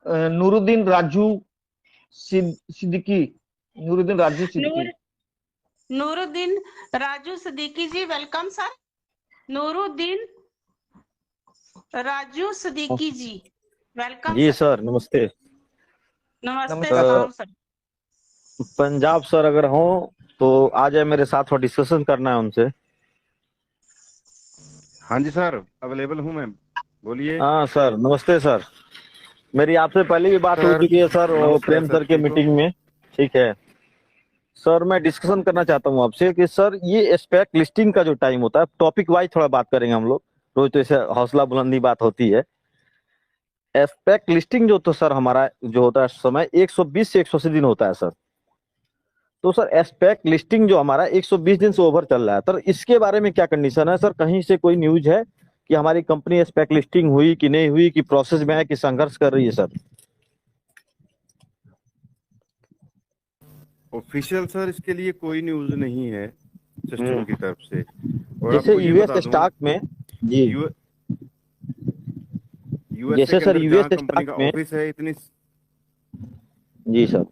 नूरुद्दीन राजू सिद्दीकी। नूरुद्दीन राजू सिद्दीकी। नूर नूरुद्दीन राजू सिद्दीकी जी, welcome sir. Nooruddin Raju Siddiqui जी, welcome जी sir. Sir, नमस्ते। नमस्ते नमस्कार सलाम सर। सर। पंजाब सर अगर हो तो आ जाए मेरे साथ, और डिस्कशन करना है उनसे। हाँ जी सर, अवेलेबल हूँ मैं, बोलिए। हाँ सर, नमस्ते सर। मेरी आपसे पहले भी बात हो सर चुकी है सर, वो नमस्कार प्रेम सर, सर के ठीक हो? मीटिंग में। ठीक है सर, मैं डिस्कशन करना चाहता हूँ आपसे कि सर ये स्पेक लिस्टिंग का जो टाइम होता है, टॉपिक वाइज थोड़ा बात करेंगे हम लोग। रोज तो ऐसे हौसला बुलंदी बात होती है। स्पेक लिस्टिंग जो तो सर हमारा जो होता है समय 120 से 180 दिन होता है सर। तो सर एस्पेक्ट लिस्टिंग जो हमारा 120 दिन से ओवर चल रहा है सर, इसके बारे में क्या कंडीशन है सर? कहीं से कोई न्यूज है कि हमारी कंपनी एस्पेक्ट लिस्टिंग हुई कि नहीं हुई, कि प्रोसेस में है, कि संघर्ष कर रही है सर? ऑफिशियल सर इसके लिए कोई न्यूज़ नहीं है सिस्टम की तरफ से। और जैसे आपको ये यूएस बता दूं, स्टॉक में। जी। यू यूएसए जैसे के सर अंदर यूएस जहाँ कंपनी स्टॉक का में। ऑफिस है, इतनी जी सर।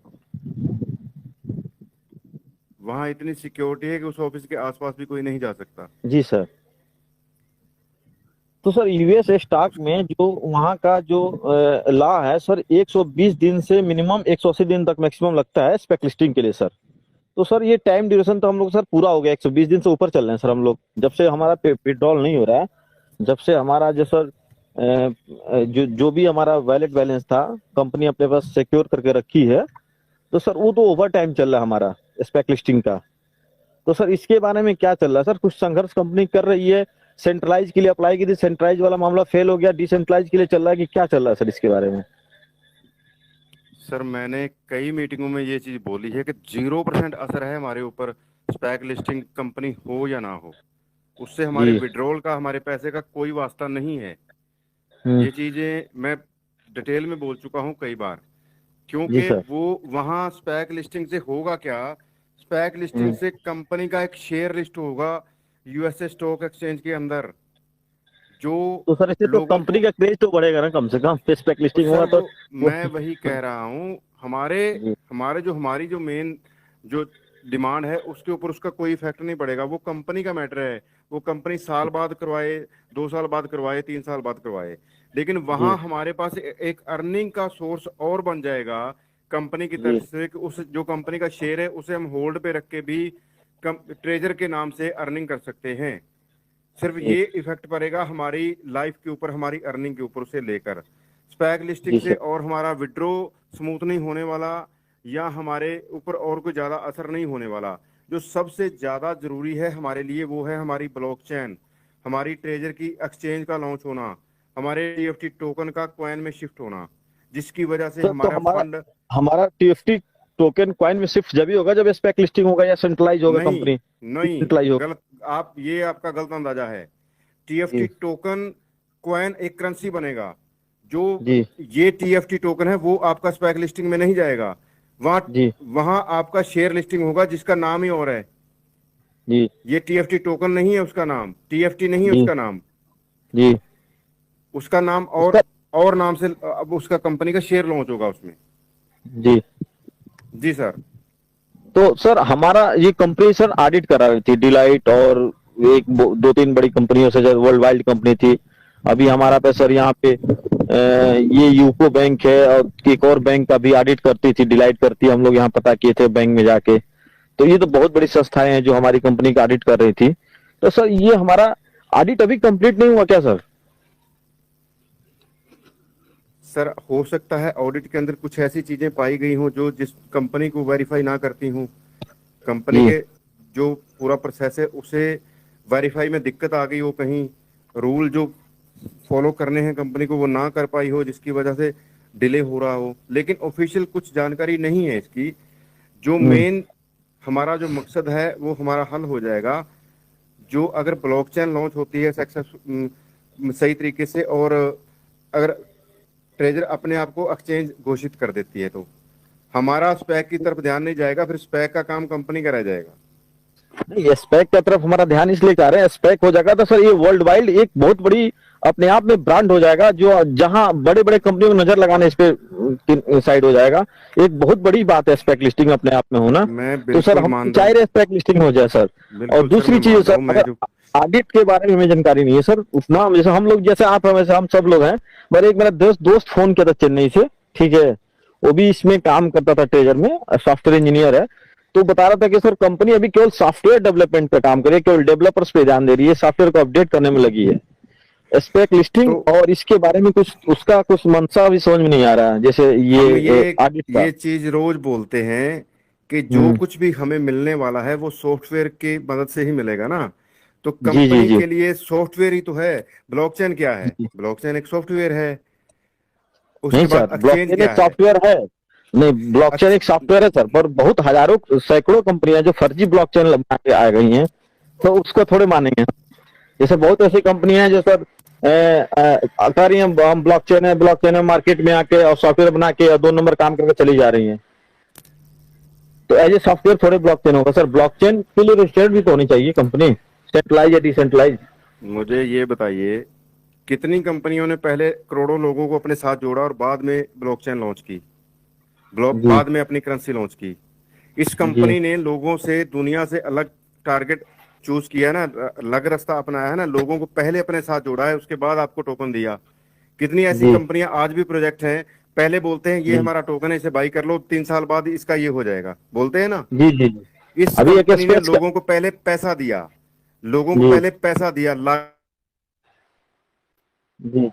वहाँ इतनी सिक्योरिटी है कि उस ऑफिस के आसपास भी कोई नहीं जा सकता। जी सर। तो सर यूएस स्टॉक उस में जो वहाँ का जो लॉ है सर, 120 दिन से मिनिमम 180 दिन तक मैक्सिमम लगता है स्पेक लिस्टिंग के लिए सर। तो सर ये टाइम ड्यूरेशन तो हम लोग सर पूरा हो गया, 120 दिन से ऊपर चल रहे हैं सर हम लोग, जब से हमारा विड्रॉल नहीं हो रहा है। जब से हमारा जो सर जो जो भी हमारा वैलेट बैलेंस था, कंपनी अपने पास सिक्योर करके रखी है, तो सर वो तो ओवर टाइम चल रहा है हमारा स्पेक लिस्टिंग का। तो सर इसके बारे में क्या चल रहा है सर? कुछ संघर्ष कंपनी कर रही है? सेंट्रलाइज के लिए अप्लाई की थी, सेंट्रलाइज वाला मामला फेल हो गया, डिसेंट्रलाइज के लिए चल रहा है, कि क्या चल रहा है सर इसके बारे में? सर मैंने कई मीटिंगों में ये चीज़ बोली है कि 0% असर है हमारे ऊपर, स्पैक लिस्टिंग कंपनी हो या ना हो। उससे हमारे जी। विड्रॉल का, हमारे पैसे का कोई वास्ता नहीं है। हम्म। ये चीज़ें मैं डिटेल में बोल चुका हूँ कई बार। जी क्योंकि सर। वो वहाँ स्पैक लिस्टिंग से होगा क्या? स्पैक लिस्टिंग हम्म। से कंपनी का एक शेयर लिस्ट होगा यूएसए स्टॉक एक्सचेंज के अंदर, जो तो सर इससे तो लोगों कंपनी को। का क्रेज तो बढ़ेगा ना कम से कम, स्पेक और लिस्टिंग सर होगा तो मैं वही कह रहा हूँ, हमारे जी। हमारी जो मेन जो डिमांड है उसके ऊपर उसका कोई इफेक्ट नहीं पड़ेगा। वो कंपनी का मैटर है। वो कंपनी साल बाद करवाए, 2 साल बाद करवाए, 3 साल बाद करवाए, लेकिन जी। वहां हमारे पास एक अर्निंग का सोर्स और बन जाएगा कंपनी की जी। तरफ से, कि उस जो कंपनी का शेयर है उसे हम होल्ड पे रख के भी ट्रेजर के नाम से अर्निंग कर सकते हैं। सिर्फ जी। ये इफेक्ट पड़ेगा हमारी लाइफ के ऊपर, हमारी अर्निंग के ऊपर, उसे लेकर स्पैक लिस्टिंग जी से। सर। और हमारा विड्रो स्मूथ नहीं होने वाला, या हमारे ऊपर और कोई ज़्यादा असर नहीं होने वाला। जो सबसे ज़्यादा ज़रूरी है हमारे लिए वो है हमारी ब्लॉकचेन, हमारी ट्रेजर की एक्सचेंज का लॉन्च होना, हमारे टीएफटी टोकन का कॉइन में शिफ्ट होना, जिसकी वजह से सर तो हमारा हमारा फंड। हमारा टीएफटी टोकन कॉइन में शिफ्ट जब ही होगा जब स्पेक लिस्टिंग होगा, या सेंट्रलाइज होगा नहीं, कंपनी? नहीं, सेंट्रलाइज होगा। गलत। ये आपका गलत अंदाजा है। टीएफटी जी। टोकन कॉइन एक करेंसी बनेगा। जो जी। ये टीएफटी टोकन है वो आपका स्पैक लिस्टिंग में नहीं जाएगा। वहां जी। वहां आपका शेयर लिस्टिंग होगा, जिसका नाम ही और है। जी। ये टीएफटी टोकन नहीं है, उसका नाम टीएफटी नहीं है, जी। उसका नाम। जी। उसका नाम उसका। और नाम से अब उसका कंपनी का शेयर लॉन्च होगा उसमें। जी। जी सर। तो सर हमारा ये कंपनी सर ऑडिट करा रही थी, डिलाइट और एक दो तीन बड़ी कंपनियों से, जो वर्ल्ड वाइड कंपनी थी। अभी हमारा पे सर यहाँ पे ये यूको बैंक है, और एक और बैंक का भी ऑडिट करती थी, डिलाइट करती है। हम लोग यहाँ पता किए थे बैंक में जाके। तो ये तो बहुत बड़ी संस्थाएं हैं जो हमारी कंपनी का ऑडिट कर रही थी। तो सर ये हमारा ऑडिट अभी कंप्लीट नहीं हुआ क्या सर? सर हो सकता है ऑडिट के अंदर कुछ ऐसी चीजें पाई गई हों जो जिस कंपनी को वेरीफाई ना करती हूँ। कंपनी जी। के जो पूरा प्रोसेस है उसे वेरीफाई में दिक्कत आ गई हो, कहीं रूल जो फॉलो करने हैं कंपनी को वो ना कर पाई हो, जिसकी वजह से डिले हो रहा हो। लेकिन ऑफिशियल कुछ जानकारी नहीं है इसकी। जो हम्म। मेन हमारा जो मकसद है वो हमारा हल हो जाएगा। जो अगर ब्लॉकचेन लॉन्च होती है सक्सेस सही तरीके से, और अगर ट्रेजर अपने आप को एक्सचेंज घोषित कर देती है, तो हमारा स्पैक की तरफ ध्यान नहीं जाएगा, फिर स्पैक का काम कंपनी का रह जाएगा। नहीं, स्पेक की तरफ हमारा ध्यान इसलिए जा रहे हैं, स्पेक हो जाएगा तो सर ये वर्ल्ड वाइड एक बहुत बड़ी अपने आप में ब्रांड हो जाएगा, जो जहां बड़े बड़े कंपनियों को नजर लगाने इस पे साइड हो जाएगा। एक बहुत बड़ी बात है स्पेक लिस्टिंग अपने आप में होना। मैं तो सर बिल्कुल हम मानता चाह हूँ, रहे हैं स्पेक लिस्टिंग हो जाए सर। बिल्कुल और सर दूसरी मैं चीज मानता सर, हूँ। मैं अगर जो ऑडिट के बारे में हमें जानकारी नहीं है सर उतना, जैसे हम लोग, जैसे आप हैं वैसे हम सब लोग हैं। पर एक मेरा दोस्त फोन किया था चेन्नई से, ठीक है, वो भी इसमें काम करता था, ट्रेजर में सॉफ्टवेयर इंजीनियर है। तो बता रहा था कि सर कंपनी अभी केवल सॉफ्टवेयर डेवलपमेंट पे काम कर रही है, केवल डेवलपर्स पे ध्यान दे रही है, सॉफ्टवेयर को अपडेट करने में लगी है। स्पेक लिस्टिंग तो और इसके बारे में कुछ उसका कुछ मंशा भी समझ में नहीं आ रहा है, जैसे हम ये ऑडिट का। ये चीज रोज बोलते हैं कि जो हम्म, कुछ भी हमें मिलने वाला है वो सॉफ्टवेयर की मदद से ही मिलेगा ना। तो जी जी कंपनी जी के लिए सॉफ्टवेयर ही तो है। ब्लॉकचेन क्या है? जी। ब्लॉकचेन एक सॉफ्टवेयर है। नहीं उसके बाद सर, एक्सचेंज ब्लॉकचेन एक क्या है? सॉफ्टवेयर है। नहीं, ब्लॉकचेन एक्स- एक सॉफ्टवेयर है सर, पर बहुत हजारों सैकड़ों कंपनियां जो फर्जी ब्लॉकचेन बना के आ गई हैं, तो उसको थोड़े मानेंगे। जैसे बहुत ऐसी कंपनियां हैं जो सर कह रही हैं हम ब्लॉकचेन है मार्केट में आके और सॉफ्टवेयर बना के और 2 नंबर काम करके चली जा रही हैं। तो एज ए सॉफ्टवेयर थोड़े ब्लॉकचेन होगा सर, ब्लॉकचेन के लिए रजिस्टर्ड भी तो होनी चाहिए कंपनी, सेंट्रलाइज या डिसेंट्रलाइज। मुझे ये बताइए, कितनी कंपनियों ने पहले करोड़ों लोगों को अपने साथ जोड़ा और बाद में ब्लॉकचेन लॉन्च की, जी बाद में अपनी करेंसी लॉन्च की? इस जी कंपनी ने लोगों से, दुनिया से अलग टारगेट चूज किया ना, अलग रास्ता अपनाया है ना, लोगों को पहले अपने साथ जोड़ा है, उसके बाद आपको टोकन दिया। कितनी ऐसी जी कंपनियां आज भी प्रोजेक्ट हैं, पहले बोलते हैं ये जी हमारा टोकन है, इसे बाई कर लो, 3 साल बाद इसका ये हो जाएगा, बोलते हैं ना। जी जी जी। इस अभी एक कंपनी ने स्पेस का। लोगों को पहले पैसा दिया, लोगों को जी पहले पैसा दिया जी।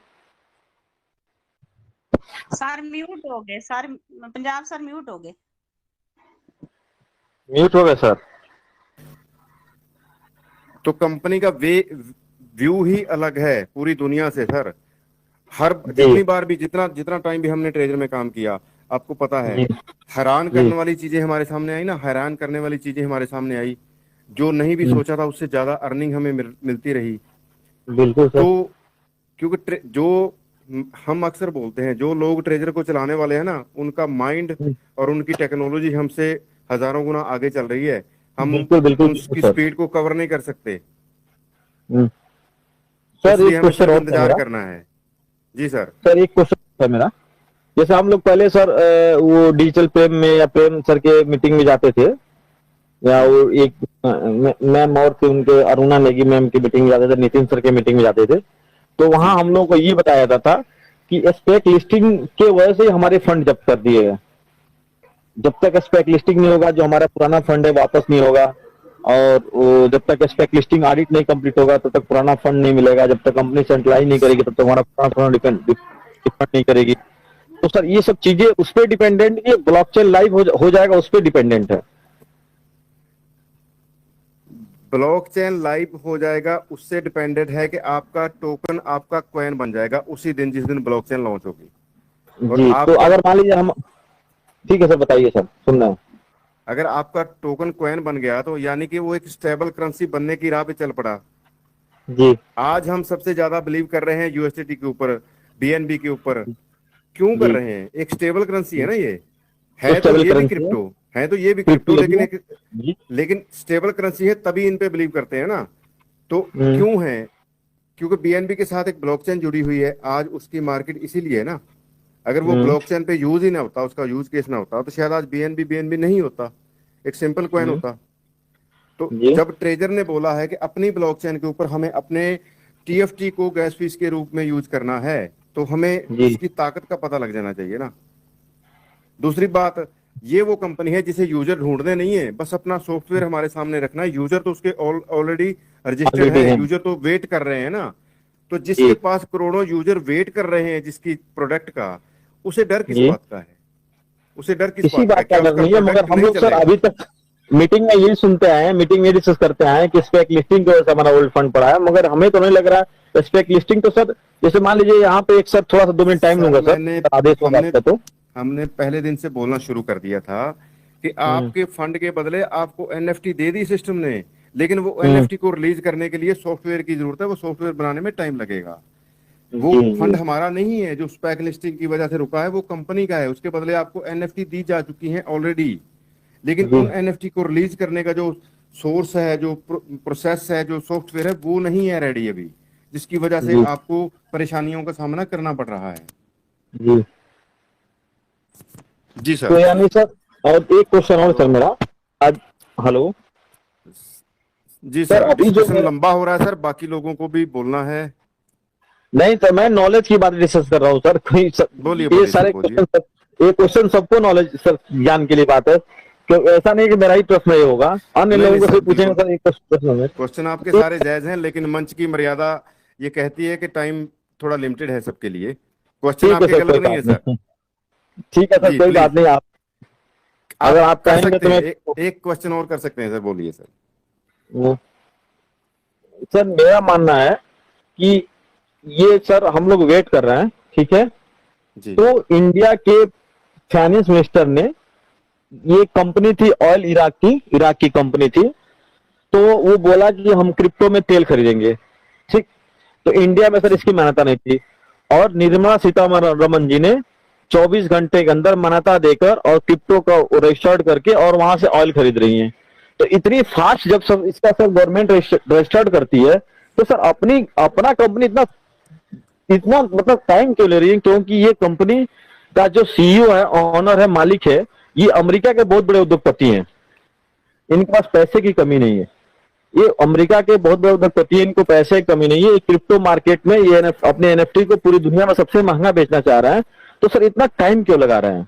सर म्यूट हो गए सर, पंजाब सर म्यूट हो गए। म्यूट हो गए सर। तो कंपनी का व्यू ही अलग है पूरी दुनिया से सर। हर जी जितनी बार भी, जितना जितना टाइम भी हमने ट्रेजर में काम किया, आपको पता है, जी हैरान जी। करने वाली चीजें हमारे सामने आई ना, हैरान करने वाली चीजें हमारे सामने आई। जो नहीं भी हम्म, सोचा था उससे ज्यादा अर्निंग हमें मिलती रही। बिल्कुल सर। तो क्योंकि जो हम अक्सर बोलते हैं, जो लोग ट्रेजर को चलाने वाले हैं ना, उनका माइंड हम्म, और उनकी टेक्नोलॉजी हमसे हजारों गुना आगे चल रही है। हम बिल्कुल बिल्कुल बिल्कुल उनकी सर। स्पीड को कवर नहीं कर सकते, हम्म, सर इसलिए एक हमें क्वेश्चन सिर्फ और था इंतजार मेरा। करना है। जी सर। सर एक क्वेश्चन था मेरा, जैसे हम लोग पहले सर वो डिजिटल प्रेम में या प्रेम सर के मीटिंग में जाते थे, या वो एक मैम और थे उनके, अरुणा नेगी मैम की मीटिंग में जाते थे, नितिन सर के मीटिंग में जाते थे। तो वहां जी हम लोग को ये बताया जाता था कि स्पेक लिस्टिंग के वजह से ही हमारे फंड जब्त कर दिए गए। जब तक स्पेक लिस्टिंग नहीं होगा, जो हमारा पुराना फंड है वापस नहीं होगा। और जब तक स्पेक लिस्टिंग ऑडिट नहीं कंप्लीट होगा तब तक पुराना फंड नहीं मिलेगा। जब तक कंपनी सेंट्रलाइज नहीं करेगी तब तक हमारा पुराना फंड डिपेंड नहीं करेगी। तो सर ये सब चीजें उस पर डिपेंडेंट, ये ब्लॉकचेन लाइव हो जाएगा उस पर डिपेंडेंट है। ब्लॉकचेन लाइव हो जाएगा उससे डिपेंडेंट है कि आपका टोकन, आपका कॉइन बन जाएगा उसी दिन जिस दिन ब्लॉकचेन लॉन्च होगी। और जी, तो आपका, अगर मान लीजिए हम, ठीक है सर बताइए सर, सुन रहे हैं। अगर आपका टोकन कॉइन बन गया तो यानी कि वो एक स्टेबल करेंसी बनने की राह पे चल पड़ा। जी आज हम सबसे ज्यादा बिलीव कर रहे हैं यूएसडीटी के ऊपर, बीएनबी के ऊपर। क्यों कर जी, रहे हैं? एक स्टेबल करेंसी है ना ये, तो है तो स्टेबल ये भी करेंसी है, क्रिप्टो, है तो ये भी क्रिप्टो क्रिप्टो, लगी लेकिन है। एक, जी। लेकिन स्टेबल करेंसी है तभी इन पे बिलीव करते हैं ना। तो हम्म क्यों है? क्योंकि बीएनबी के साथ एक ब्लॉकचेन जुड़ी हुई है, आज उसकी मार्केट इसीलिए है ना। अगर वो हम्म ब्लॉकचेन पे यूज ही ना होता, उसका यूज केस ना होता, तो शायद आज बीएनबी बीएनबी नहीं होता, एक सिंपल कॉइन हम्म, होता। तो जी जब ट्रेजर ने बोला है कि अपनी ब्लॉकचेन के ऊपर हमें अपने टीएफटी को गैस फीस के रूप में यूज करना है, तो हमें जी उसकी ताकत का पता लग जाना चाहिए ना। दूसरी बात, ये वो कंपनी है जिसे यूजर ढूंढने नहीं है, बस अपना सॉफ्टवेयर हमारे सामने रखना है। यूजर तो उसके ऑलरेडी रजिस्टर्ड ऑलरेडी हैं, है। यूजर तो वेट कर रहे हैं ना। तो जिसके जी पास करोड़ों यूजर वेट कर रहे हैं जिसकी प्रोडक्ट का, उसे डर किस जी, बात का है? उसे डर किस किसी बात का है? बात का क्या डर उसका नहीं है, मगर प्रोडक्ट हम नहीं लोग सर चलेगा? अभी तक मीटिंग में यही सुनते आए हैं, मीटिंग में डिस्कस करते आए हैं कि स्पेक लिस्टिंग की वजह से हमारा ओल्ड फंड पड़ा है, मगर हमें तो नहीं लग रहा स्पेक लिस्टिंग तो सर, जैसे मान लीजिए यहाँ पे एक सर थोड़ा सा 2 मिनट टाइम सर लूंगा सर, मैंने आदेश होगा हमने आपका तो। हमने पहले दिन से बोलना शुरू कर दिया था कि हम्म आपके फंड के बदले आपको एनएफटी दे दी सिस्टम ने, लेकिन वो हम्म, एनएफटी को रिलीज करने के लिए सॉफ्टवेयर की जरूरत है, वो सॉफ्टवेयर बनाने में टाइम लगेगा। वो जी फंड जी हमारा नहीं है जो स्पेक लिस्टिंग की वजह से रुका है, वो कंपनी का है। उसके बदले आपको एनएफटी दी जा चुकी है ऑलरेडी, लेकिन जी उन एनएफटी को रिलीज करने का जो सोर्स है, जो प्रोसेस है, जो सॉफ्टवेयर है, वो नहीं है रेडी अभी, जिसकी वजह से जी आपको परेशानियों का सामना करना पड़ रहा है। जी। जी तो सर। यानी सर, और एक क्वेश्चन और सर मेरा आज। हेलो जी सर, सर, अभी जो डिस्कशन मेरा, लंबा हो रहा है सर, बाकी लोगों को भी बोलना है। नहीं सर, मैं नॉलेज की बात डिस्कस कर रहा हूँ सर। कोई बोलिए ये बोलिए सर, सारे बोलिए। क्वेश्चन, ये क्वेश्चन सबको नॉलेज सर, ज्ञान के लिए बात है, क्यों ऐसा नहीं कि मेरा ही प्रश्न ये होगा, अन्य नहीं नहीं लोगों को सर, फिर पूछेंगे बिल्कुल सर एक प्रश्न में। क्वेश्चन आपके तो सारे जायज हैं, लेकिन मंच की मर्यादा ये कहती है कि टाइम थोड़ा लिमिटेड है सबके लिए। क्वेश्चन ठीक है आपके सर, गलत कोई नहीं है बात सर। नहीं। ठीक है सर, जी कोई बात प्लीज, नहीं। आप अगर आप आप कर कहेंगे सकते तो हैं, मैं, एक क्वेश्चन और कर सकते हैं सर, बोलिए सर। वो, सर मेरा मानना है कि ये सर हम लोग वेट कर रहे हैं, ठीक है। जी तो इंडिया के फाइनेंस मिनिस्टर ने, ये कंपनी थी ऑयल इराक की कंपनी थी, तो वो बोला कि हम क्रिप्टो में तेल खरीदेंगे, ठीक। तो इंडिया में सर जी इसकी मान्यता नहीं थी, और निर्मला सीतारमण जी ने 24 घंटे के अंदर मान्यता देकर और क्रिप्टो का रजिस्टर्ड करके और वहां से ऑयल खरीद रही हैं। तो इतनी फास्ट जब सब इसका सर गवर्नमेंट रजिस्टर्ड करती है, तो सर अपनी अपना कंपनी इतना इतना मतलब टाइम क्यों ले रही है? क्योंकि ये कंपनी का जो सीईओ है, ऑनर है, मालिक है, ये अमेरिका के बहुत बड़े उद्योगपति हैं। इनके पास पैसे की कमी नहीं है, ये अमेरिका के बहुत बड़े उद्योगपति है, इनको पैसे की कमी नहीं है। ये क्रिप्टो मार्केट में ये अपने एनएफटी को पूरी दुनिया में सबसे महंगा बेचना चाह रहा है। तो सर इतना टाइम क्यों लगा रहे हैं?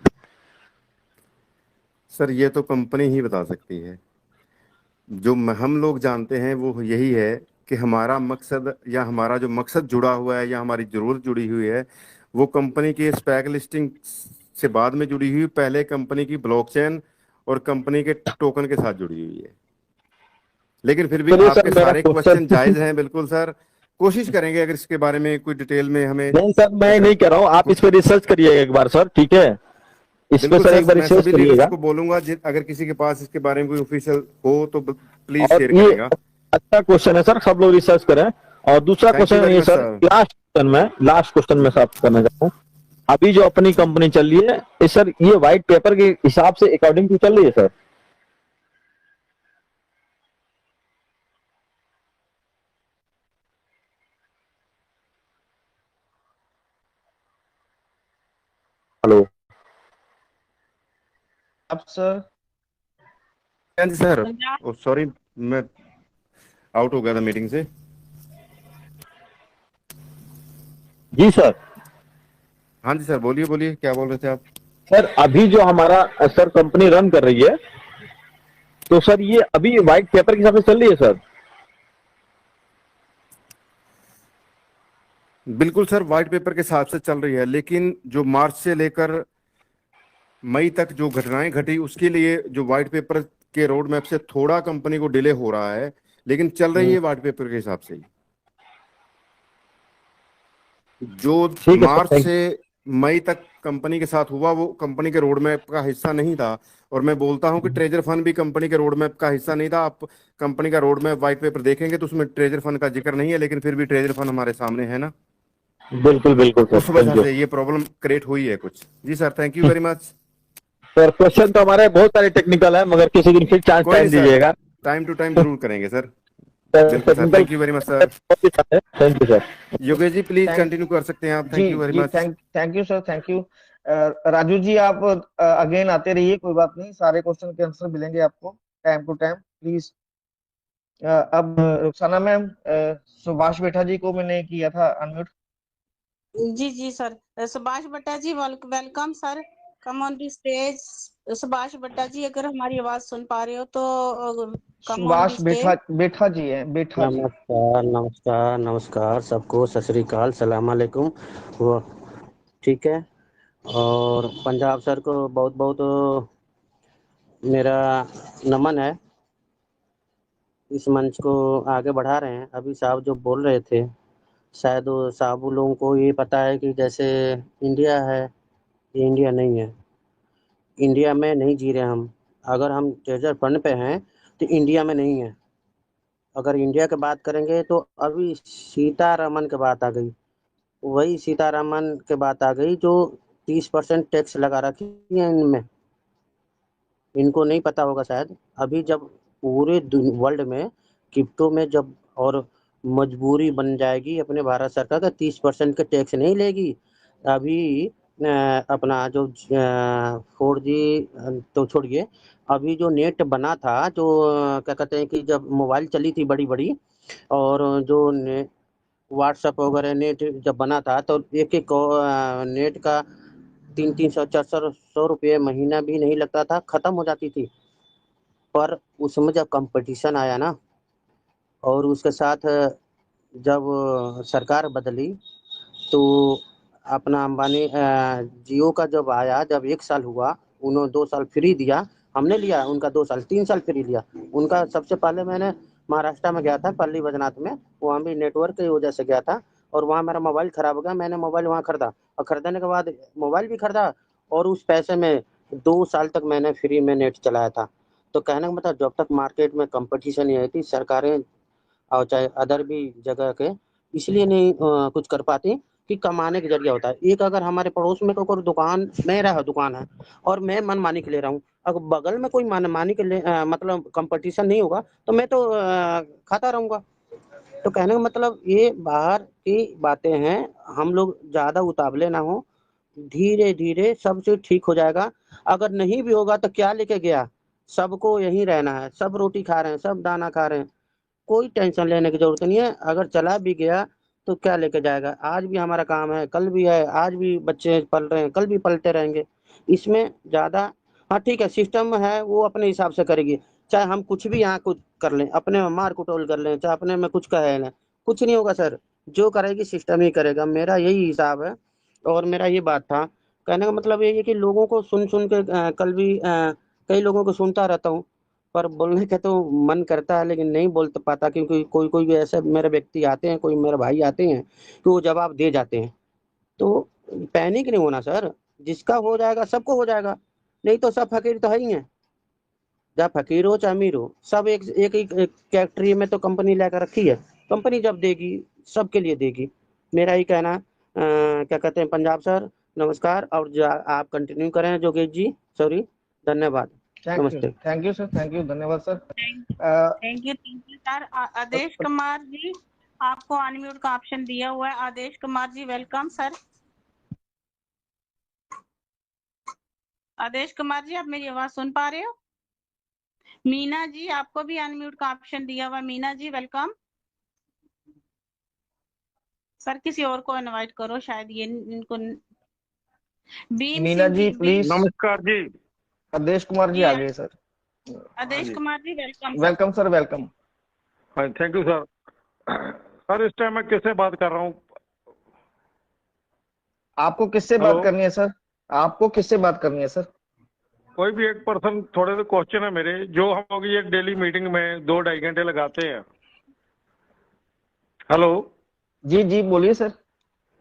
सर, ये तो कंपनी ही बता सकती है। जो हम लोग जानते हैं वो यही है कि हमारा मकसद, या हमारा जो मकसद जुड़ा हुआ है, या हमारी जरूरत जुड़ी हुई है, वो कंपनी की स्पैक लिस्टिंग से बाद में जुड़ी हुई, पहले कंपनी की ब्लॉकचेन और कंपनी के टोकन के साथ जुड़ी हुई है। लेकिन फिर भी चलिए आपके सर, मेरा सारे क्वेश्चन क्वेश्चन जायज हैं, बिल्कुल सर। कोशिश करेंगे अगर इसके बारे में कोई डिटेल में हमें नहीं सर, मैं नहीं कह रहा हूँ, आप इस पर रिसर्च करिएगा एक बार सर, ठीक है। इस पे बिल्कुल सर एक सर, बार मैं रिसर्च सभी लीडर्स करिएगा। को बोलूंगा, अगर किसी के पास इसके बारे में कोई ऑफिशियल हो तो प्लीज और शेयर ये करेगा। अच्छा क्वेश्चन है सर, सब लोग रिसर्च करें। और दूसरा थैंक यू क्वेश्चन वेरी ये much sir, sir. Last question मैं साफ करना चाहता हूँ। अभी जो अपनी कंपनी चल रही है, ये सर ये व्हाइट पेपर के हिसाब से अकॉर्डिंग टू चल रही है सर? हेलो आप सर। हाँ जी सर। पंजाब सॉरी, मैं आउट हो गया था मीटिंग से। जी सर। हाँ जी सर, बोलिए बोलिए, क्या बोल रहे थे आप? सर अभी जो हमारा सर कंपनी रन कर रही है, तो सर ये अभी व्हाइट पेपर के हिसाब से चल रही है सर? बिल्कुल सर, व्हाइट पेपर के हिसाब से चल रही है, लेकिन जो मार्च से लेकर मई तक जो घटनाएं घटी, उसके लिए जो व्हाइट पेपर के रोड मैप से थोड़ा कंपनी को डिले हो रहा है, लेकिन चल रही है व्हाइट पेपर के हिसाब से ही। जो ठीक है सर, मार्च थैंक से मई तक कंपनी के साथ हुआ, वो कंपनी के रोड मैप का हिस्सा नहीं था। और मैं बोलता हूं कि ट्रेजर फंड भी कंपनी के रोड मैप का हिस्सा नहीं था। आप कंपनी का रोड मैप व्हाइट पेपर देखेंगे तो उसमें ट्रेजर फंड का जिक्र नहीं है, लेकिन फिर भी ट्रेजर फंड हमारे सामने है ना। यू। बिल्कुल बिल्कुल सर, उस थैंक वजह यू से ये प्रॉब्लम क्रिएट हुई है कुछ। जी sir, thank you very much. Sir. Question तो हमारे बहुत सारे टेक्निकल है, मगर किसी दिन फिर चांस कोई नहीं टाइम सर, दीजिएगा। टाइम टू टाइम जरूर करेंगे सर। बिल्कुल sir, technical thank you very much sir. Thank you sir. Yogesh ji please thank continue कर सकते हैं आप, जी थैंक यू वेरी जी, much. Thank you sir, thank you. Raju ji, आप अगेन आते रहिए, कोई बात नहीं, सारे क्वेश्चन के आंसर मिलेंगे आपको टाइम टू टाइम, प्लीज। अब रुखसाना मैम, सुभाष बेटा जी को मैंने किया था अनम्यूट। जी जी sir, Subhash Bhatta ji welcome sir, come on the stage. Subhash Bhatta ji, अगर हमारी आवाज सुन पा रहे हो तो कम ऑन दी सुभाष स्टेज। बेठा जी हैं, बेठा जी। नमस्कार नमस्कार नमस्कार सबको, सत श्री अकाल, सलाम अलैकुम। वो ठीक है। और पंजाब सर को बहुत बहुत मेरा नमन है, इस मंच को आगे बढ़ा रहे हैं। अभी साहब जो बोल रहे थे, शायद वो साहब लोगों को ये पता है कि जैसे इंडिया है, ये इंडिया नहीं है। इंडिया में नहीं जी रहे हम। अगर हम ट्रेजर फंड पे हैं तो इंडिया में नहीं है। अगर इंडिया की बात करेंगे तो अभी सीतारमन की बात आ गई, वही सीतारमन की बात आ गई जो 30% टैक्स लगा रखी है इनमें। इनको नहीं पता होगा शायद। अभी जब पूरे वर्ल्ड में क्रिप्टो में जब और मजबूरी बन जाएगी अपने भारत सरकार का 30% का टैक्स नहीं लेगी। अभी अपना जो 4G तो छोड़िए, अभी जो नेट बना था, जो क्या कहते हैं कि जब मोबाइल चली थी बड़ी बड़ी, और जो व्हाट्सएप वगैरह नेट जब बना था तो एक एक नेट का 300 400 रुपये महीना भी नहीं लगता था, खत्म हो जाती थी। पर उसमें जब कंपटीशन आया ना, और उसके साथ जब सरकार बदली, तो अपना अंबानी जियो का जब आया, जब 1 साल हुआ, उन्होंने 2 साल फ्री दिया, हमने लिया उनका 2 साल, 3 साल फ्री लिया उनका। सबसे पहले मैंने महाराष्ट्र में गया था, पल्ली बैजनाथ में, वहाँ भी नेटवर्क की वजह से गया था, और वहाँ मेरा मोबाइल खराब हो गया, मैंने मोबाइल वहाँ खरीदा, और खरीदने के बाद मोबाइल भी खरीदा, और उस पैसे में 2 साल तक मैंने फ्री में नेट चलाया था। तो कहने का मतलब, जब तक मार्केट में कंपटीशन नहीं थी, सरकारें और चाहे अदर भी जगह के इसलिए नहीं कुछ कर पाती कि कमाने का जरिया होता है। एक अगर हमारे पड़ोस में कोई दुकान, मेरा दुकान है और मैं मनमानी के ले रहा हूँ, अगर बगल में कोई मनमानी के मतलब कंपटीशन नहीं होगा तो मैं तो खाता रहूंगा। तो कहने का मतलब ये बाहर की बातें हैं, हम लोग ज्यादा उतावले ना हो, धीरे धीरे सब चीज ठीक हो जाएगा। अगर नहीं भी होगा तो क्या लेके गया, सबको यहीं रहना है, सब रोटी खा रहे हैं, सब दाना खा रहे हैं, कोई टेंशन लेने की जरूरत नहीं है। अगर चला भी गया तो क्या लेके जाएगा, आज भी हमारा काम है, कल भी है, आज भी बच्चे पल रहे हैं, कल भी पलते रहेंगे, इसमें ज्यादा। हाँ ठीक है, सिस्टम है वो अपने हिसाब से करेगी, चाहे हम कुछ भी यहाँ कुछ कर लें, अपने में मार कुटोल कर लें, चाहे अपने में कुछ कहे लें, कुछ नहीं होगा सर, जो करेगी सिस्टम ही करेगा, मेरा यही हिसाब है। और मेरा ये बात था, कहने का मतलब ये है कि लोगों को सुन सुन के कल भी कई लोगों को सुनता रहता हूँ, पर बोलने का तो मन करता है लेकिन नहीं बोल पाता, क्योंकि कोई कोई भी ऐसे मेरे व्यक्ति आते हैं, कोई मेरे भाई आते हैं कि वो जवाब दे जाते हैं। तो पैनिक नहीं होना सर, जिसका हो जाएगा सबको हो जाएगा, नहीं तो सब फकीर तो है ही है, चाहे फकीर हो चाहे अमीर हो, सब एक एक ही कैटेगरी में तो कंपनी लेकर रखी है, कंपनी जब देगी सबके लिए देगी। मेरा ही कहना क्या कहते हैं पंजाब सर, नमस्कार, और आप कंटिन्यू करें जोगेश जी, सॉरी, धन्यवाद, नमस्ते। Thank you sir, thank you, धन्यवाद sir. Thank you sir. Adesh Kumar ji, आपको अनम्यूट का ऑप्शन दिया हुआ है। Adesh Kumar ji, welcome sir. आदेश कुमार जी, आप मेरी आवाज सुन पा रहे हो? मीना जी, आपको भी अनम्यूट का ऑप्शन दिया हुआ है। Meena ji, welcome sir. किसी और को इनवाइट करो, शायद ये इनको। मीना जी प्लीज। नमस्कार जी। आदेश कुमार जी आ गए sir. Adesh Kumar ji, welcome. Welcome sir, welcome. Thank you sir. Sir इस टाइम मैं किससे बात कर रहा हूँ? आपको किससे बात करनी है सर? आपको किससे बात करनी है सर? कोई भी एक पर्सन। थोड़े से क्वेश्चन है मेरे, जो हम लोग ये डेली मीटिंग में 2-2.5 घंटे लगाते हैं। हेलो जी जी, बोलिए सर।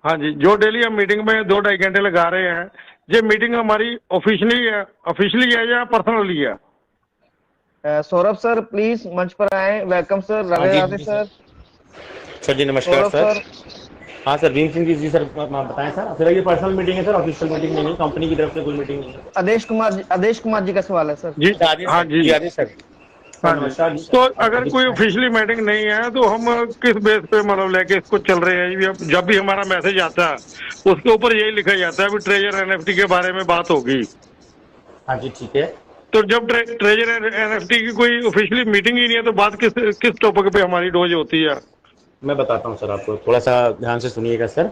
हाँ जी, जो डेली हम मीटिंग में 2-2.5 घंटे लगा रहे हैं, ये मीटिंग हमारी ऑफिशियली है या पर्सनली है? सौरभ सर प्लीज मंच पर आए। Welcome sir. Radhe Radhe sir. Sir जी नमस्कार सर। हाँ सर, भीम सिंह जी सर, बताएं सर। सर ये पर्सनल मीटिंग है सर, ऑफिशियल मीटिंग नहीं है, कंपनी की तरफ से कोई मीटिंग नहीं है। आदेश कुमार जी का सवाल है सर। जी हाँ जी, आदेश सर। नमस्कार। तो अगर कोई ऑफिशियली मीटिंग नहीं है तो हम किस बेस पे मतलब लेके इसको चल रहे हैं? जब भी हमारा मैसेज आता है उसके ऊपर यही लिखा जाता है कि ट्रेजर एनएफटी के बारे में बात होगी। हाँ जी ठीक है। तो जब ट्रेजर एनएफटी की कोई ऑफिशियली मीटिंग ही नहीं है तो बात किस टॉपिक पे हमारी डोज होती है? मैं बताता हूँ सर आपको, थोड़ा सा ध्यान से सुनिएगा सर।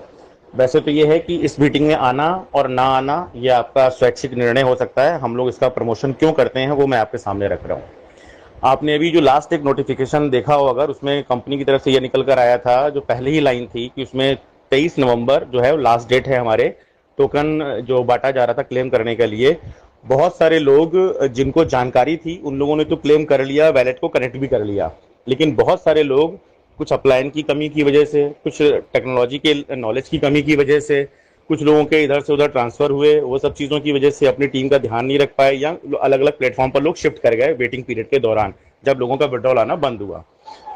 वैसे तो ये है कि इस मीटिंग में आना और ना आना ये आपका स्वैच्छिक निर्णय हो सकता है। हम लोग इसका प्रमोशन क्यों करते हैं वो मैं आपके सामने रख रहा हूँ। आपने अभी जो लास्ट एक नोटिफिकेशन देखा हो, अगर उसमें कंपनी की तरफ से ये निकल कर आया था, जो पहले ही लाइन थी कि उसमें 23 नवंबर जो है लास्ट डेट है हमारे टोकन जो बांटा जा रहा था क्लेम करने के लिए। बहुत सारे लोग जिनको जानकारी थी उन लोगों ने तो क्लेम कर लिया, वैलेट को कनेक्ट भी कर लिया, लेकिन बहुत सारे लोग कुछ अपलाइन की कमी की वजह से, कुछ टेक्नोलॉजी के नॉलेज की कमी की वजह से, कुछ लोगों के इधर से उधर ट्रांसफर हुए, वो सब चीज़ों की वजह से अपनी टीम का ध्यान नहीं रख पाए, या अलग अलग प्लेटफॉर्म पर लोग शिफ्ट कर गए वेटिंग पीरियड के दौरान, जब लोगों का विड्रॉल आना बंद हुआ।